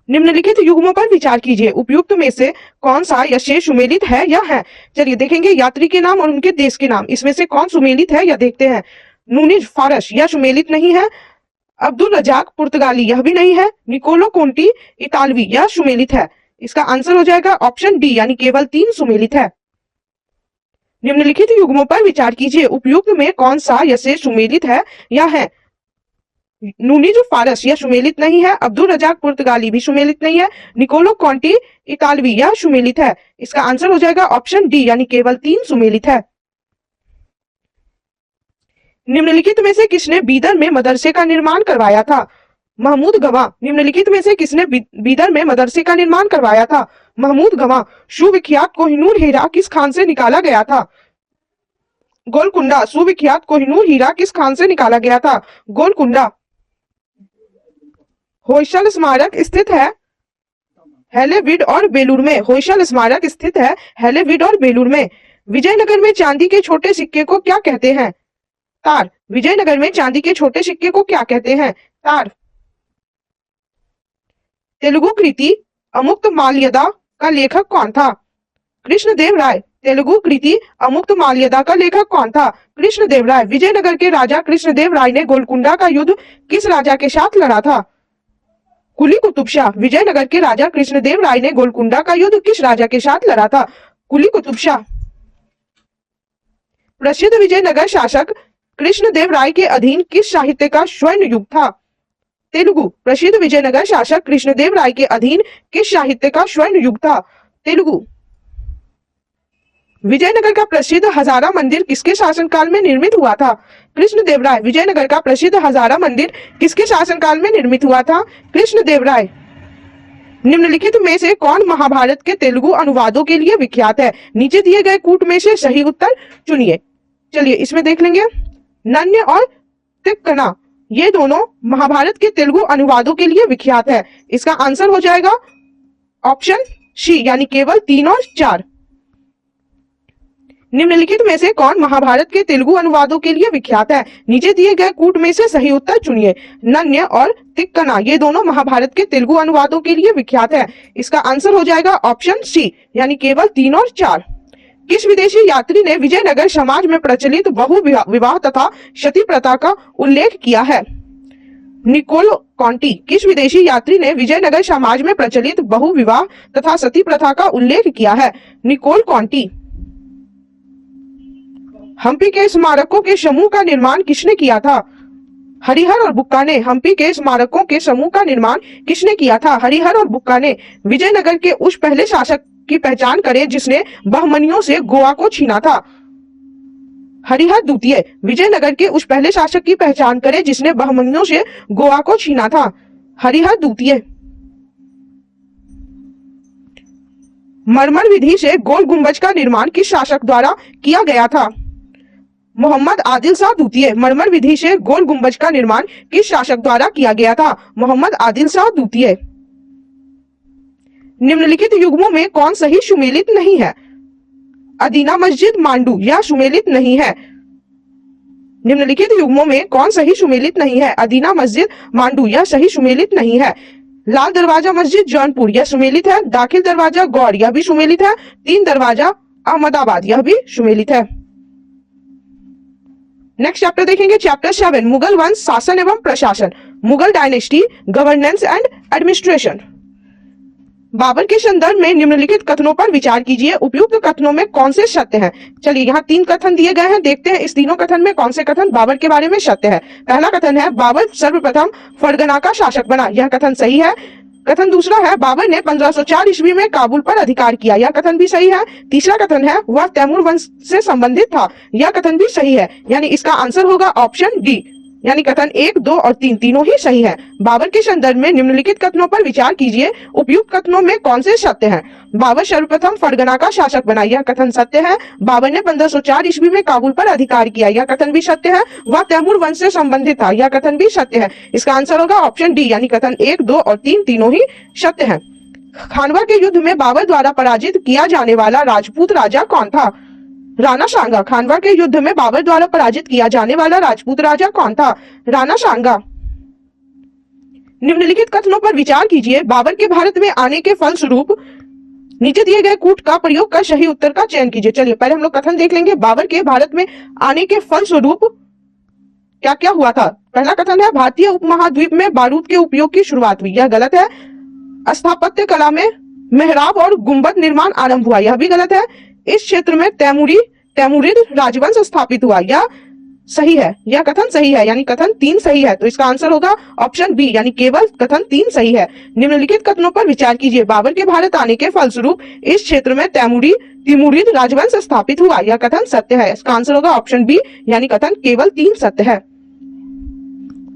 निम्नलिखित युग्मों पर विचार कीजिए, उपयुक्त में से कौन सा या शेष सुमेलित है या है? चलिए देखेंगे, यात्री के नाम और उनके देश के नाम, इसमें से कौन सुमेलित है या देखते हैं। नूनीज फारस, यह सुमेलित नहीं है। अब्दुल रजाक पुर्तगाली, यह भी नहीं है। निकोलो कोंटी इतालवी, यह सुमेलित है। इसका आंसर हो जाएगा ऑप्शन डी, यानी केवल 3 सुमेलित है। निम्नलिखित युग्मों पर विचार कीजिए, उपयुक्त में कौन सा या शेष सुमेलित है या है। नूनीज फारस, यह सुमेलित नहीं है। अब्दुल रजाक पुर्तगाली भी सुमेलित नहीं है। निकोलो कॉन्टी इतालवी, यह सुमेलित है। इसका आंसर हो जाएगा ऑप्शन डी, यानी केवल 3 सुमेलित है। निम्नलिखित में से किसने बीदर में मदरसे का निर्माण करवाया था? महमूद गवाह। निम्नलिखित में से किसने बीदर में मदरसे का निर्माण करवाया था? महमूद गवाह। सुविख्यात कोहिनूर हीरा किस खान से निकाला गया था? गोलकुंडा। सुविख्यात कोहिनूर हीरा किस खान से निकाला गया था? गोलकुंडा। होयसल स्मारक स्थित है हेलेविड और बेलूर में। होयसल स्मारक स्थित है हेलेविड और बेलूर में। विजयनगर में चांदी के छोटे सिक्के को क्या कहते हैं? तार। विजयनगर में चांदी के छोटे सिक्के को क्या कहते हैं? तार। तेलुगु कृति अमुक्तमाल्यदा का लेखक कौन था? कृष्णदेव राय। तेलुगु कृति अमुक्तमाल्यदा का लेखक कौन था? कृष्णदेव राय। विजयनगर के राजा कृष्णदेव राय ने गोलकुंडा का युद्ध किस राजा के साथ लड़ा था? कुली कुतुब शाह। विजयनगर के राजा कृष्णदेव राय ने गोलकुंडा का युद्ध किस राजा के साथ लड़ा था? कुली कुतुब शाह। प्रसिद्ध विजयनगर शासक कृष्णदेव राय के अधीन किस साहित्य का स्वर्ण युग था? तेलुगु। प्रसिद्ध विजयनगर शासक कृष्णदेव राय के अधीन किस साहित्य का स्वर्ण युग था? तेलुगु। विजयनगर का प्रसिद्ध हजारा मंदिर किसके शासनकाल में निर्मित हुआ था? कृष्णदेव राय। विजयनगर का प्रसिद्ध हजारा मंदिर किसके शासनकाल में निर्मित हुआ था? कृष्णदेव राय। निम्नलिखित में से कौन महाभारत के तेलुगु अनुवादों के लिए विख्यात है? नीचे दिए गए कूट में से सही उत्तर चुनिए। चलिए इसमें देख लेंगे। नन्य और तिक्कना ये दोनों महाभारत के तेलुगु अनुवादों के लिए विख्यात है। इसका आंसर हो जाएगा ऑप्शन सी, यानी केवल 3 और 4। निम्नलिखित में से कौन महाभारत के तेलुगु अनुवादों के लिए विख्यात है? नीचे दिए गए कूट में से सही उत्तर चुनिए। नन्य और तिक्कना ये दोनों महाभारत के तेलुगु अनुवादों के लिए विख्यात है। इसका आंसर हो जाएगा ऑप्शन सी, यानी केवल 3 और 4। किस विदेशी यात्री ने विजयनगर समाज में प्रचलित बहु विवाह तथा सती प्रथा का उल्लेख किया है? निकोल कॉन्टी। किस विदेशी यात्री ने विजयनगर समाज में प्रचलित बहु विवाह तथा सती प्रथा का उल्लेख किया है? निकोल कॉन्टी। हम्पी के स्मारकों के समूह का निर्माण किसने किया था? हरिहर और बुक्का ने। हम्पी के स्मारकों के समूह का निर्माण किसने किया था? हरिहर और बुक्का ने। विजयनगर के उस पहले शासक की पहचान करें जिसने बहमनियों से गोवा को छीना था? हरिहर द्वितीय। विजयनगर के उस पहले शासक की पहचान करें जिसने बहमनियों से गोवा को छीना था? हरिहर द्वितीय। मरमर विधि से गोल गुंबज का निर्माण किस शासक द्वारा किया गया था? मोहम्मद आदिल शाह द्वितीय। मरमर विधि से गोल गुंबज का निर्माण किस शासक द्वारा किया गया था? मोहम्मद आदिल शाह द्वितीय। निम्नलिखित युग्मों में कौन सही सुमेलित नहीं है? अदीना मस्जिद मांडू यह सुमेलित नहीं है। निम्नलिखित युग्मों में कौन सही सुमेलित नहीं है? अदीना मस्जिद मांडू यह सही सुमेलित नहीं है। लाल दरवाजा मस्जिद जौनपुर यह सुमेलित है। दाखिल दरवाजा गौड़ यह भी सुमेलित है। 3 दरवाजा अहमदाबाद यह भी सुमेलित है। नेक्स्ट चैप्टर देखेंगे, चैप्टर 7 मुगल वंश शासन एवं प्रशासन। Mughal dynasty governance and administration. Babur के संदर्भ में निम्नलिखित कथनों पर विचार कीजिए। उपयुक्त कथनों में कौन से सत्य हैं? चलिए यहाँ 3 कथन दिए गए हैं, देखते हैं इस तीनों कथन में कौन से कथन बाबर के बारे में सत्य है। पहला कथन है बाबर सर्वप्रथम फरगना का शासक बना, यह कथन सही है। कथन दूसरा है बाबर ने 1504 ईस्वी में काबुल पर अधिकार किया, यह कथन भी सही है। तीसरा कथन है वह तैमूर वंश से संबंधित था, यह कथन भी सही है। यानी इसका आंसर होगा ऑप्शन डी, यानी कथन 1, 2 और 3 तीनों ही सही है। बाबर के संदर्भ में निम्नलिखित कथनों पर विचार कीजिए। उपयुक्त कथनों में कौन से सत्य हैं? बाबर सर्वप्रथम फरगना का शासक बना, यह कथन सत्य है। बाबर ने 1504 ईस्वी में काबुल पर अधिकार किया, यह कथन भी सत्य है। वह तैमूर वंश से संबंधित था, यह कथन भी सत्य है। इसका आंसर होगा ऑप्शन डी, यानी कथन 1, 2 और 3 तीनों ही सत्य है। खानवा के युद्ध में बाबर द्वारा पराजित किया जाने वाला राजपूत राजा कौन था? राणा सांगा। खानवा के युद्ध में बाबर द्वारा पराजित किया जाने वाला राजपूत राजा कौन था? राणा सांगा। निम्नलिखित कथनों पर विचार कीजिए। बाबर के भारत में आने के फलस्वरूप नीचे दिए गए कूट का प्रयोग कर सही उत्तर का चयन कीजिए। चलिए पहले हम लोग कथन देख लेंगे। बाबर के भारत में आने के फलस्वरूप क्या क्या हुआ था? पहला कथन है भारतीय उपमहाद्वीप में बारूद के उपयोग की शुरुआत हुई, यह गलत है। स्थापत्य कला में मेहराब और गुंबद निर्माण आरंभ हुआ, यह भी गलत है। इस क्षेत्र में तैमूरिद राजवंश स्थापित हुआ, यह सही है, यह कथन सही है, यानी कथन 3 सही है। तो इसका आंसर होगा ऑप्शन बी, यानी केवल कथन 3 सही है। निम्नलिखित कथनों पर विचार कीजिए। बाबर के भारत आने के फलस्वरूप इस क्षेत्र में तैमूरिद राजवंश स्थापित हुआ, यह कथन सत्य है। इसका आंसर होगा ऑप्शन बी, यानी कथन केवल 3 सत्य है।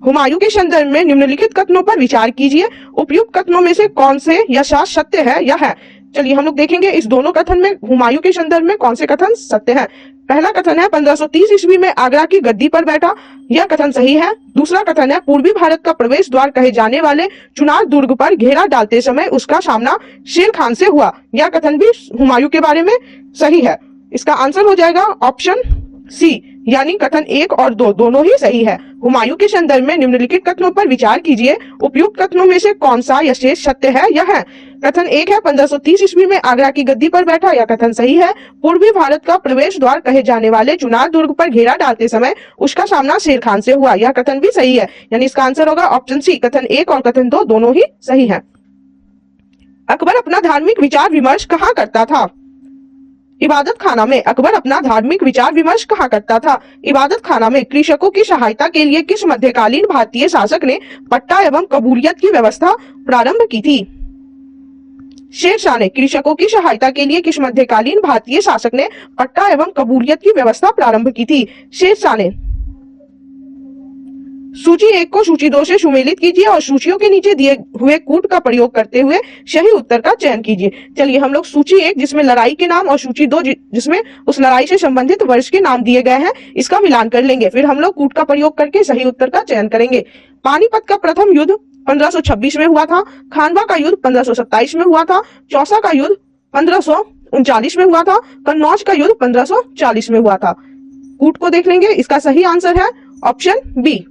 हुमायूं के संदर्भ में निम्नलिखित कथनों पर विचार कीजिए। उपयुक्त कथनों में से कौन से यह सत्य है या है? चलिए हम लोग देखेंगे इस दोनों कथन में हुमायूं के संदर्भ में कौन से कथन सत्य है। पहला कथन है 1530 ईस्वी में आगरा की गद्दी पर बैठा, यह कथन सही है। दूसरा कथन है पूर्वी भारत का प्रवेश द्वार कहे जाने वाले चुनार दुर्ग पर घेरा डालते समय उसका सामना शेर खान से हुआ, यह कथन भी हुमायूं के बारे में सही है। इसका आंसर हो जाएगा ऑप्शन सी, यानी कथन 1 और 2 दोनों ही सही है। हुमायूं के संदर्भ में निम्नलिखित कथनों पर विचार कीजिए। उपयुक्त कथनों में से कौन सा या शेष सत्य है या है? कथन 1 है 1530 ईस्वी में आगरा की गद्दी पर बैठा, यह कथन सही है। पूर्वी भारत का प्रवेश द्वार कहे जाने वाले चुनार दुर्ग पर घेरा डालते समय उसका सामना शेर खान से हुआ, यह कथन भी सही है। यानी इसका आंसर होगा ऑप्शन सी, कथन 1 और कथन 2 दोनों ही सही है। अकबर अपना धार्मिक विचार विमर्श कहाँ करता था? इबादत खाना में। अकबर अपना धार्मिक विचार विमर्श कहाँ करता था? इबादत खाना में। कृषकों की सहायता के लिए किस मध्यकालीन भारतीय शासक ने पट्टा एवं कबूलियत की व्यवस्था प्रारंभ की थी? शेरशाह ने। कृषकों की सहायता के लिए किस मध्यकालीन भारतीय शासक ने पट्टा एवं कबूलियत की व्यवस्था प्रारंभ की थी? शेरशाह ने। सूची 1 को सूची 2 से सुमेलित कीजिए और सूचियों के नीचे दिए हुए कूट का प्रयोग करते हुए सही उत्तर का चयन कीजिए। चलिए हम लोग सूची 1 जिसमें लड़ाई के नाम और सूची 2 जिसमें उस लड़ाई से संबंधित वर्ष के नाम दिए गए हैं, इसका मिलान कर लेंगे। फिर हम लोग कूट का प्रयोग करके सही उत्तर का चयन करेंगे। पानीपत का प्रथम युद्ध 1526 में हुआ था। खानवा का युद्ध 1527 में हुआ था। चौसा का युद्ध 1539 में हुआ था। कन्नौज का युद्ध 1540 में हुआ था। कूट को देख लेंगे, इसका सही आंसर है ऑप्शन बी।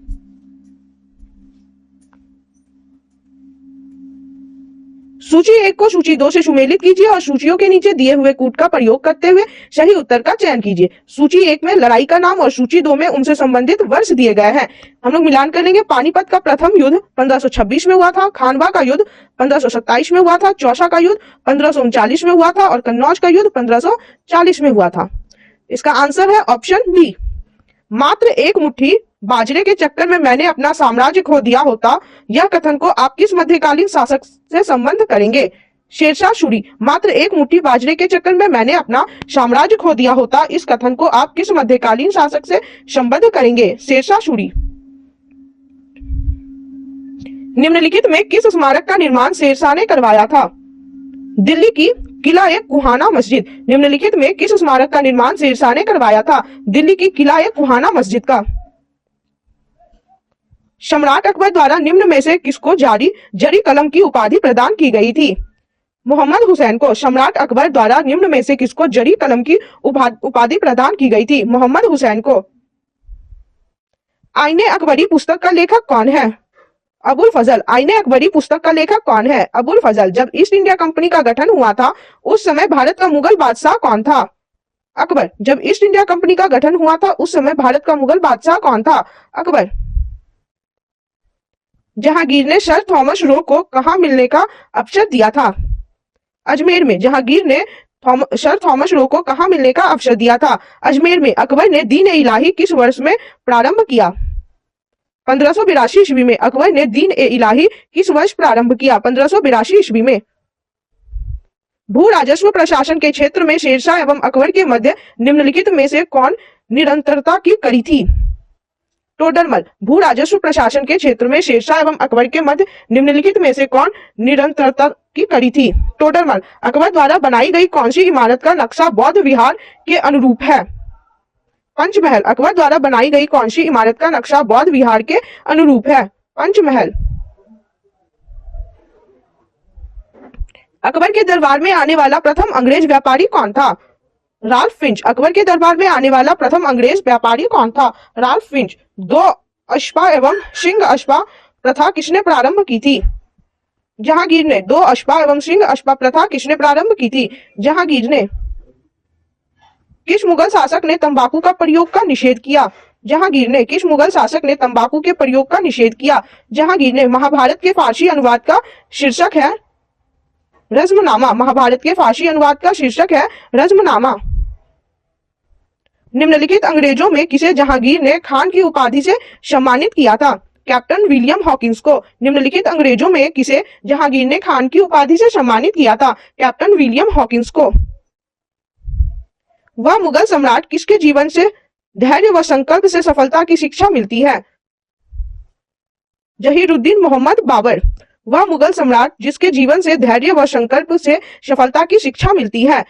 सूची 1 को सूची 2 से सुमेलित कीजिए और सूचियों के नीचे दिए हुए कूट का प्रयोग करते हुए सही उत्तर का चयन कीजिए। सूची 1 में लड़ाई का नाम और सूची 2 में उनसे संबंधित वर्ष दिए गए हैं। हम लोग मिलान कर लेंगे। पानीपत का प्रथम युद्ध 1526 में हुआ था। खानवा का युद्ध 1527 में हुआ था। चौसा का युद्ध 1539 में हुआ था और कन्नौज का युद्ध 1540 में हुआ था। इसका आंसर है ऑप्शन बी। मात्र एक मुट्ठी बाजरे के चक्कर में मैंने अपना साम्राज्य खो दिया होता, यह कथन को आप किस मध्यकालीन शासक से संबंध करेंगे? शेरशाह सूरी। मात्र एक मुट्ठी बाजरे के चक्कर में मैंने अपना साम्राज्य खो दिया होता, इस कथन को आप किस मध्यकालीन शासक से संबंध करेंगे? शेरशाह सूरी। निम्नलिखित में किस स्मारक का निर्माण शेरशाह ने करवाया था? दिल्ली की किला ए कुहाना मस्जिद। निम्नलिखित में किस स्मारक का निर्माण शेरशाह ने करवाया था? दिल्ली की किला ए कुहाना मस्जिद का। सम्राट अकबर द्वारा निम्न में से किसको जरी कलम की उपाधि प्रदान की गई थी? मोहम्मद हुसैन को। सम्राट अकबर द्वारा निम्न में से किसको जरी कलम की उपाधि प्रदान की गई थी? मोहम्मद हुसैन को। आईने अकबरी पुस्तक का लेखक कौन है? अबुल फजल। आईने अकबरी पुस्तक का लेखक कौन है? अबुल फजल। जब ईस्ट इंडिया कंपनी का गठन हुआ था उस समय भारत का मुगल बादशाह कौन था? अकबर। जब ईस्ट इंडिया कंपनी का गठन हुआ था उस समय भारत का मुगल बादशाह कौन था? अकबर। जहांगीर ने सर थॉमस रो को कहां मिलने का अवसर दिया था? अजमेर में। जहांगीर ने सर थॉमस रो को कहां मिलने का अवसर दिया था? अजमेर में। अकबर ने दीन ए इलाही किस वर्ष में प्रारंभ किया? 1582 ईस्वी में। अकबर ने दीन ए इलाही किस वर्ष प्रारंभ किया? 1582 ईस्वी में। भू राजस्व प्रशासन के क्षेत्र में शेरशाह एवं अकबर के मध्य निम्नलिखित में से कौन निरंतरता की कड़ी थी? टोडरमल। भू राजस्व प्रशासन के क्षेत्र में शेरशाह एवं अकबर के मध्य निम्नलिखित में से कौन निरंतरता की कड़ी थी? टोडरमल। अकबर द्वारा बनाई गई कौन सी इमारत का नक्शा बौद्ध विहार के अनुरूप है? पंचमहल। अकबर द्वारा बनाई गई कौन सी इमारत का नक्शा बौद्ध विहार के अनुरूप है? पंचमहल। अकबर के दरबार में आने वाला प्रथम अंग्रेज व्यापारी कौन था? Ralph Finch. अकबर के दरबार में आने वाला प्रथम अंग्रेज व्यापारी कौन था? Ralph Finch. 2 अश्पा एवं सिंह अश्पा प्रथा किसने प्रारंभ की थी? जहांगीर ने। 2 अश्पा एवं सिंह अश्पा प्रथा किसने प्रारंभ की थी? जहांगीर ने। किस मुगल शासक ने तंबाकू का प्रयोग का निषेध किया? जहांगीर ने। किस मुगल शासक ने तंबाकू के प्रयोग का निषेध किया? जहांगीर ने। महाभारत के फारसी अनुवाद का शीर्षक है रज्मनामा। महाभारत के फारसी अनुवाद का शीर्षक है रज्मनामा। निम्नलिखित अंग्रेजों में किसे जहांगीर ने खान की उपाधि से सम्मानित किया था? कैप्टन विलियम हॉकिंस को। निम्नलिखित अंग्रेजों में किसे जहांगीर ने खान की उपाधि से सम्मानित किया था? कैप्टन विलियम हॉकिंस को। वह मुगल सम्राट किसके जीवन से धैर्य व संकल्प से सफलता की शिक्षा मिलती है? जहीरुद्दीन मोहम्मद बाबर। वह मुगल सम्राट जिसके जीवन से धैर्य व संकल्प से सफलता की शिक्षा मिलती है?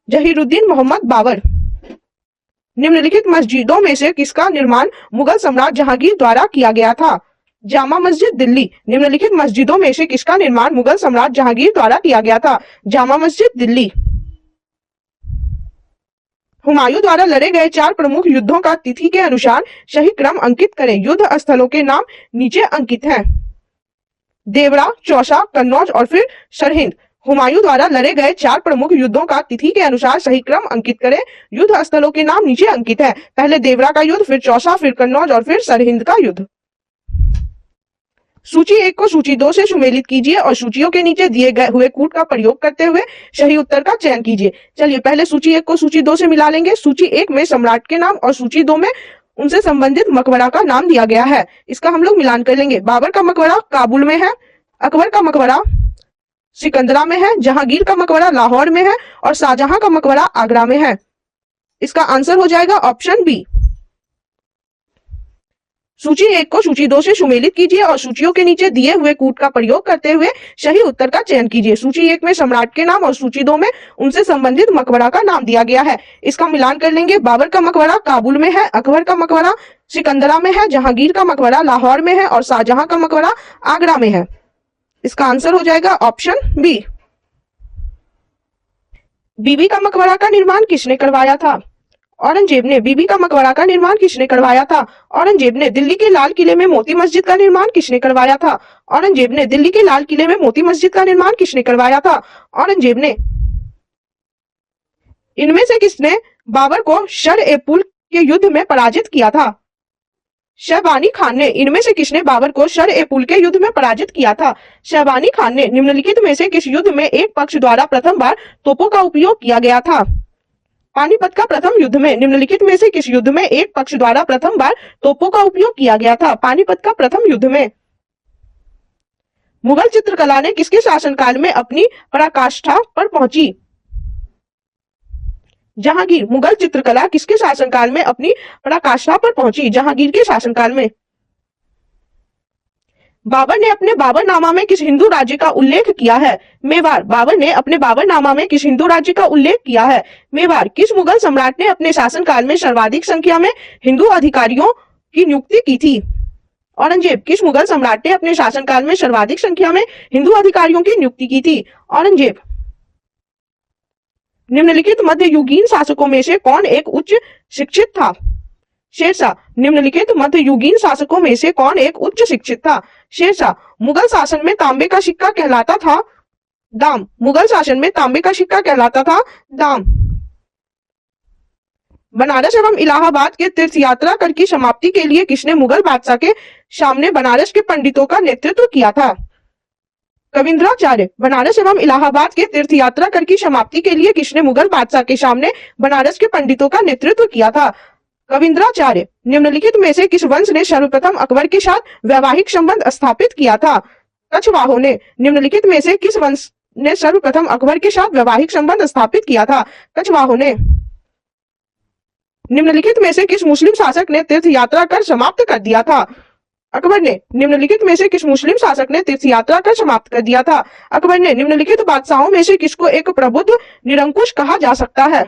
जहीरुद्दीन मोहम्मद बाबर। निम्नलिखित मस्जिदों में से किसका निर्माण मुगल सम्राट जहांगीर द्वारा किया गया था? जामा मस्जिद दिल्ली। निम्नलिखित मस्जिदों में से किसका निर्माण मुगल सम्राट जहांगीर द्वारा किया गया था? जामा मस्जिद दिल्ली। हुमायूं द्वारा लड़े गए 4 प्रमुख युद्धों का तिथि के अनुसार सही क्रम अंकित करें। युद्ध स्थलों के नाम नीचे अंकित हैं। देवरा, चौसा, कन्नौज और फिर सरहिंद। हुमायूं द्वारा लड़े गए 4 प्रमुख युद्धों का तिथि के अनुसार सही क्रम अंकित करें। युद्ध स्थलों के नाम नीचे अंकित है। पहले देवरा का युद्ध, फिर चौसा, फिर कन्नौज और फिर सरहिंद का युद्ध। सूची 1 को सूची 2 से सुमेलित कीजिए और सूचियों के नीचे दिए गए हुए कूट का प्रयोग करते हुए सही उत्तर का चयन कीजिए। चलिए पहले सूची 1 को सूची 2 से मिला लेंगे। सूची 1 में सम्राट के नाम और सूची 2 में उनसे संबंधित मकबरा का नाम दिया गया है। इसका हम लोग मिलान कर लेंगे। बाबर का मकबरा काबुल में है, अकबर का मकबरा सिकंदरा में है, जहांगीर का मकबरा लाहौर में है और शाहजहां का मकबरा आगरा में है। इसका आंसर हो जाएगा ऑप्शन बी। सूची 1 को सूची 2 से सुमेलित कीजिए और सूचियों के नीचे दिए हुए कूट का प्रयोग करते हुए सही उत्तर का चयन कीजिए। सूची 1 में सम्राट के नाम और सूची 2 में उनसे संबंधित मकबरा का नाम दिया गया है। इसका मिलान कर लेंगे। बाबर का मकबरा काबुल में है, अकबर का मकबरा सिकंदरा में है, जहांगीर का मकबरा लाहौर में है और शाहजहां का मकबरा आगरा में है। इसका आंसर हो जाएगा ऑप्शन बी। बीबी का मकबरा का निर्माण किसने करवाया था? औरंगजेब ने। बीबी का मकबरा का निर्माण किसने करवाया था? औरंगजेब ने। दिल्ली के लाल किले में मोती मस्जिद का निर्माण किसने करवाया था? औरंगजेब ने। दिल्ली के लाल किले में मोती मस्जिद का निर्माण किसने करवाया था? औरंगजेब ने। इनमें से किसने बाबर को शर-ए-पुल के युद्ध में पराजित किया था? शहबानी खान ने। इनमें से किसने बाबर को शर-ए-पुल के युद्ध में पराजित किया था? शहबानी खान ने। निम्नलिखित में से किस युद्ध में एक पक्ष द्वारा प्रथम बार तोपों का उपयोग किया गया था? पानीपत का प्रथम युद्ध में। निम्नलिखित में से किस युद्ध में एक पक्ष द्वारा प्रथम बार तोपों का उपयोग किया गया था? पानीपत का प्रथम युद्ध में। मुगल चित्रकला ने किसके शासनकाल में अपनी पराकाष्ठा पर पहुंची? जहांगीर। मुगल चित्रकला किसके शासनकाल में अपनी पराकाष्ठा पर पहुंची? जहांगीर के शासनकाल में। बाबर ने अपने बाबरनामा में किस हिंदू राज्य का उल्लेख किया है? मेवाड़। बाबर ने अपने बाबरनामा में किस हिंदू राज्य का उल्लेख किया है? मेवाड़। किस मुगल सम्राट ने अपने शासनकाल में सर्वाधिक संख्या में हिंदू अधिकारियों की नियुक्ति की थी? औरंगजेब। किस मुगल सम्राट ने अपने शासनकाल में सर्वाधिक संख्या में हिंदू अधिकारियों की नियुक्ति की थी? औरंगजेब। निम्नलिखित मध्ययुगीन शासकों में से कौन एक उच्च शिक्षित था? शेरशाह। निम्नलिखित मध्ययुगीन शासकों में से कौन एक उच्च शिक्षित था? शेरशाह। मुगल शासन में तांबे का सिक्का कहलाता था दाम। मुगल शासन में तांबे का सिक्का कहलाता था दाम। बनारस एवं इलाहाबाद के तीर्थ यात्रा कर की समाप्ति के लिए किसने मुगल बादशाह के सामने बनारस के पंडितों का नेतृत्व किया था? कविंद्राचार्य। बनारस एवं इलाहाबाद के तीर्थ यात्रा कर की समाप्ति के लिए किसने मुगल बादशाह के सामने बनारस के पंडितों का नेतृत्व किया था? कविंद्राचार्य। निम्नलिखित में से किस वंश ने सर्वप्रथम अकबर के साथ वैवाहिक संबंध स्थापित किया था? कछवाहों ने। निम्नलिखित में से किस वंश ने सर्वप्रथम अकबर के साथ वैवाहिक संबंध स्थापित किया था? कछवाहों ने। निम्नलिखित में से किस मुस्लिम शासक ने तीर्थ यात्रा कर समाप्त कर दिया था? अकबर ने। निम्नलिखित में से किस मुस्लिम शासक ने तीर्थ यात्रा कर समाप्त कर दिया था? अकबर ने। निम्नलिखित बादशाहों में से किसको एक प्रबुद्ध निरंकुश कहा जा सकता है?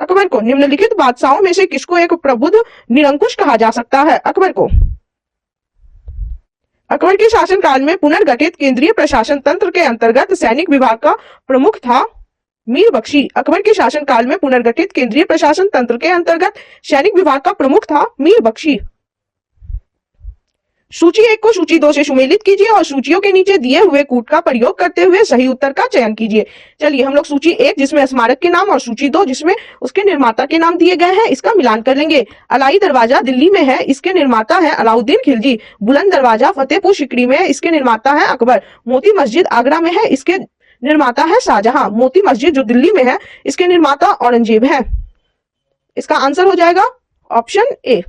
अकबर को। निम्नलिखित बादशाहों में से किसको एक प्रबुद्ध निरंकुश कहा जा सकता है? अकबर को। अकबर के शासनकाल में पुनर्गठित केंद्रीय प्रशासन तंत्र के अंतर्गत सैनिक विभाग का प्रमुख था मीर बख्शी। अकबर के शासनकाल में पुनर्गठित केंद्रीय प्रशासन तंत्र के अंतर्गत सैनिक विभाग का प्रमुख था मीर बख्शी। सूची 1 को सूची 2 से सुमेलित कीजिए और सूचियों के नीचे दिए हुए कूट का प्रयोग करते हुए सही उत्तर का चयन कीजिए। चलिए हम लोग सूची 1 जिसमें स्मारक के नाम और सूची 2 जिसमें उसके निर्माता के नाम दिए गए हैं इसका मिलान कर लेंगे। अलाई दरवाजा दिल्ली में है, इसके निर्माता है अलाउद्दीन खिलजी। बुलंद दरवाजा फतेहपुर सिकरी में है, इसके निर्माता है अकबर। मोती मस्जिद आगरा में है, इसके निर्माता है शाहजहां। मोती मस्जिद जो दिल्ली में है इसके निर्माता औरंगजेब है। इसका आंसर हो जाएगा ऑप्शन ए।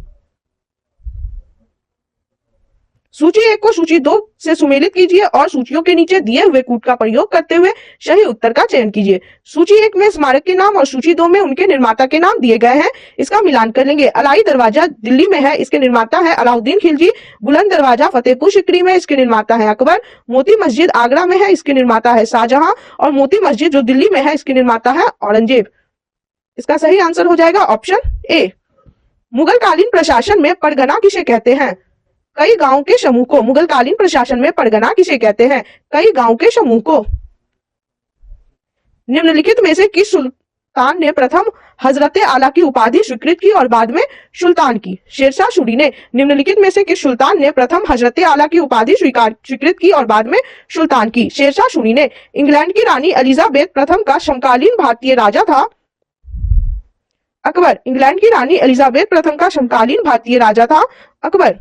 सूची 1 को सूची 2 से सुमेलित कीजिए और सूचियों के नीचे दिए हुए कूट का प्रयोग करते हुए सही उत्तर का चयन कीजिए। सूची 1 में स्मारक के नाम और सूची 2 में उनके निर्माता के नाम दिए गए हैं, इसका मिलान कर लेंगे। अलाई दरवाजा दिल्ली में है, इसके निर्माता है अलाउद्दीन खिलजी। बुलंद दरवाजा फतेहपुर सिकरी में, इसके निर्माता है अकबर। मोती मस्जिद आगरा में है, इसके निर्माता है शाहजहां। और मोती मस्जिद जो दिल्ली में है इसके निर्माता है औरंगजेब। इसका सही आंसर हो जाएगा ऑप्शन ए। मुगल कालीन प्रशासन में परगना किसे कहते हैं? कई गांव के समूह को। मुगल कालीन प्रशासन में परगना किसे कहते हैं? कई गांव के समूह को। निम्नलिखित में से किस सुल्तान ने प्रथम हजरत आला की उपाधि स्वीकृत की और बाद में सुल्तान की? शेरशाह सूरी ने। निम्नलिखित में से किस सुल्तान ने प्रथम हजरत आला की उपाधि स्वीकृत की और बाद में सुल्तान की? शेरशाह सूरी ने। इंग्लैंड की रानी एलिजाबेथ प्रथम का समकालीन भारतीय राजा था? अकबर। इंग्लैंड की रानी एलिजाबेथ प्रथम का समकालीन भारतीय राजा था अकबर।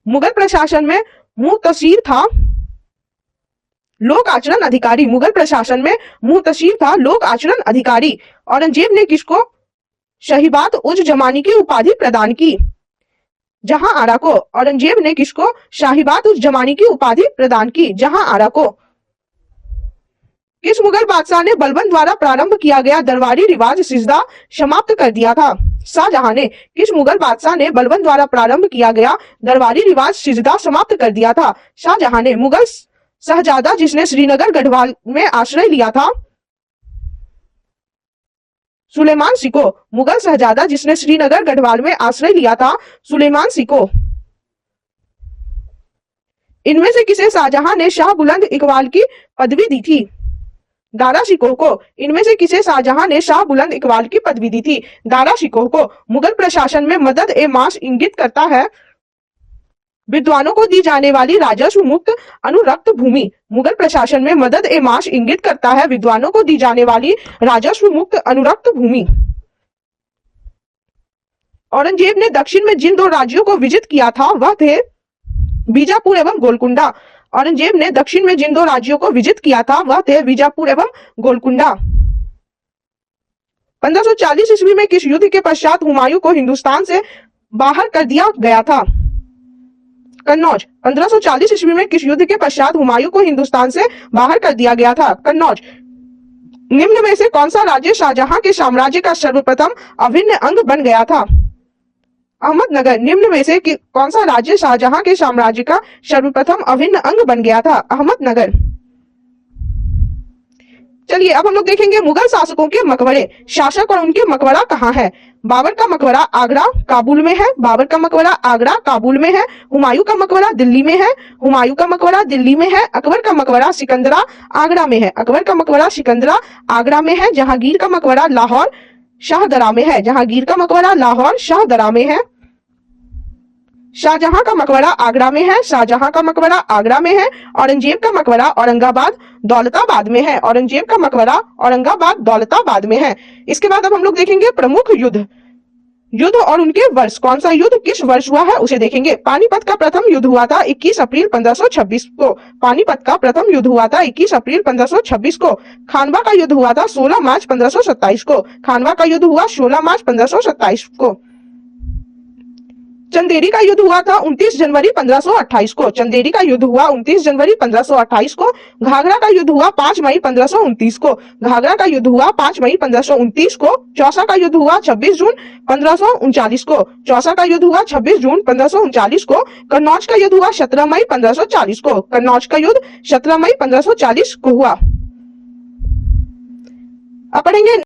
मुगल प्रशासन में मुतसीर था लोक आचरण अधिकारी। मुगल प्रशासन में मुतसीर था लोक आचरण अधिकारी। औरंगजेब ने किसको शहीबात उज जमानी की उपाधि प्रदान की? जहां आरा को। औरंगजेब ने किसको शाहीबात उज जमानी की उपाधि प्रदान की? जहां आरा को। किस मुगल बादशाह ने बलबन द्वारा प्रारंभ किया गया दरबारी रिवाज सिजदा समाप्त कर दिया था? शाहजहां ने। किस मुगल बादशाह ने बलबन द्वारा प्रारंभ किया गया दरबारी रिवाज सिजदा समाप्त कर दिया था? शाहजहां ने। मुगल शहजादा जिसने श्रीनगर गढ़वाल में आश्रय लिया था? सुलेमान सिको। मुगल शहजादा जिसने श्रीनगर गढ़वाल में आश्रय लिया था? सुलेमान सिको। इनमें से किसे शाहजहां ने शाह बुलंद इकबाल की पदवी दी थी? दारा शिकोह को। इनमें से किसे शाहजहां ने शाह बुलंद इकबाल की पदवी दी थी? दारा शिकोह को। मुगल प्रशासन में मदद ए माश इंगित करता है विद्वानों को दी जाने वाली राजस्व मुक्त अनुरक्त भूमि। मुगल प्रशासन में मदद ए माश इंगित करता है विद्वानों को दी जाने वाली राजस्व मुक्त अनुरक्त भूमि। औरंगजेब ने दक्षिण में जिन दो राज्यों को विजित किया था वह थे बीजापुर एवं गोलकुंडा। औरंगजेब ने दक्षिण में जिन दो राज्यों को विजित किया था वह थे बीजापुर एवं गोलकुंडा। 1540 ईस्वी में किस युद्ध के पश्चात हुमायूं को हिंदुस्तान से बाहर कर दिया गया था? कन्नौज। 1540 ईस्वी में किस युद्ध के पश्चात हुमायूं को हिंदुस्तान से बाहर कर दिया गया था? कन्नौज। निम्न में से कौन सा राज्य शाहजहां के साम्राज्य का सर्वप्रथम अभिन्न अंग बन गया था? अहमदनगर। निम्न में से कौन सा राज्य शाहजहां के साम्राज्य का सर्वप्रथम अभिन्न अंग बन गया था? अहमदनगर। चलिए अब हम लोग देखेंगे मुगल शासकों के मकबरे। शासक और उनके मकबरा कहाँ है? बाबर का मकबरा आगरा काबुल में है। बाबर का मकबरा आगरा काबुल में है। हुमायूं का मकबरा दिल्ली में है। हुमायूं का मकबरा दिल्ली में है। अकबर का मकबरा सिकंदरा आगरा में है। अकबर का मकबरा सिकंदरा आगरा में है। जहांगीर का मकबरा लाहौर शाहदरा में है। जहांगीर का मकबरा लाहौर शाहदरा में है। शाहजहां का मकबरा आगरा में है। शाहजहां का मकबरा आगरा में है। औरंगजेब का मकबरा औरंगाबाद दौलताबाद में है। औरंगजेब का मकबरा औरंगाबाद दौलताबाद में है। इसके बाद अब हम लोग देखेंगे प्रमुख युद्ध। युद्ध और उनके वर्ष। कौन सा युद्ध किस वर्ष हुआ है उसे देखेंगे। पानीपत का प्रथम युद्ध हुआ था 21 अप्रैल 1526 को। पानीपत का प्रथम युद्ध हुआ था 21 अप्रैल 1526 को। खानवा का युद्ध हुआ था 16 मार्च 1527 को। खानवा का युद्ध हुआ 16 मार्च 1527 को। चंदेरी का युद्ध हुआ था 29 जनवरी 1528 को। चंदेरी का युद्ध हुआ 29 जनवरी 1528 को। घाघरा का युद्ध हुआ 5 मई 1529 को। घाघरा का युद्ध हुआ 5 मई 1529 को। चौसा का युद्ध हुआ 26 जून 1539 को। चौसा का युद्ध हुआ 26 जून 1539 को। कन्नौज का युद्ध हुआ 17 मई 1540 को। कन्नौज का युद्ध 17 मई 1540 को हुआ। अब पढ़ेंगे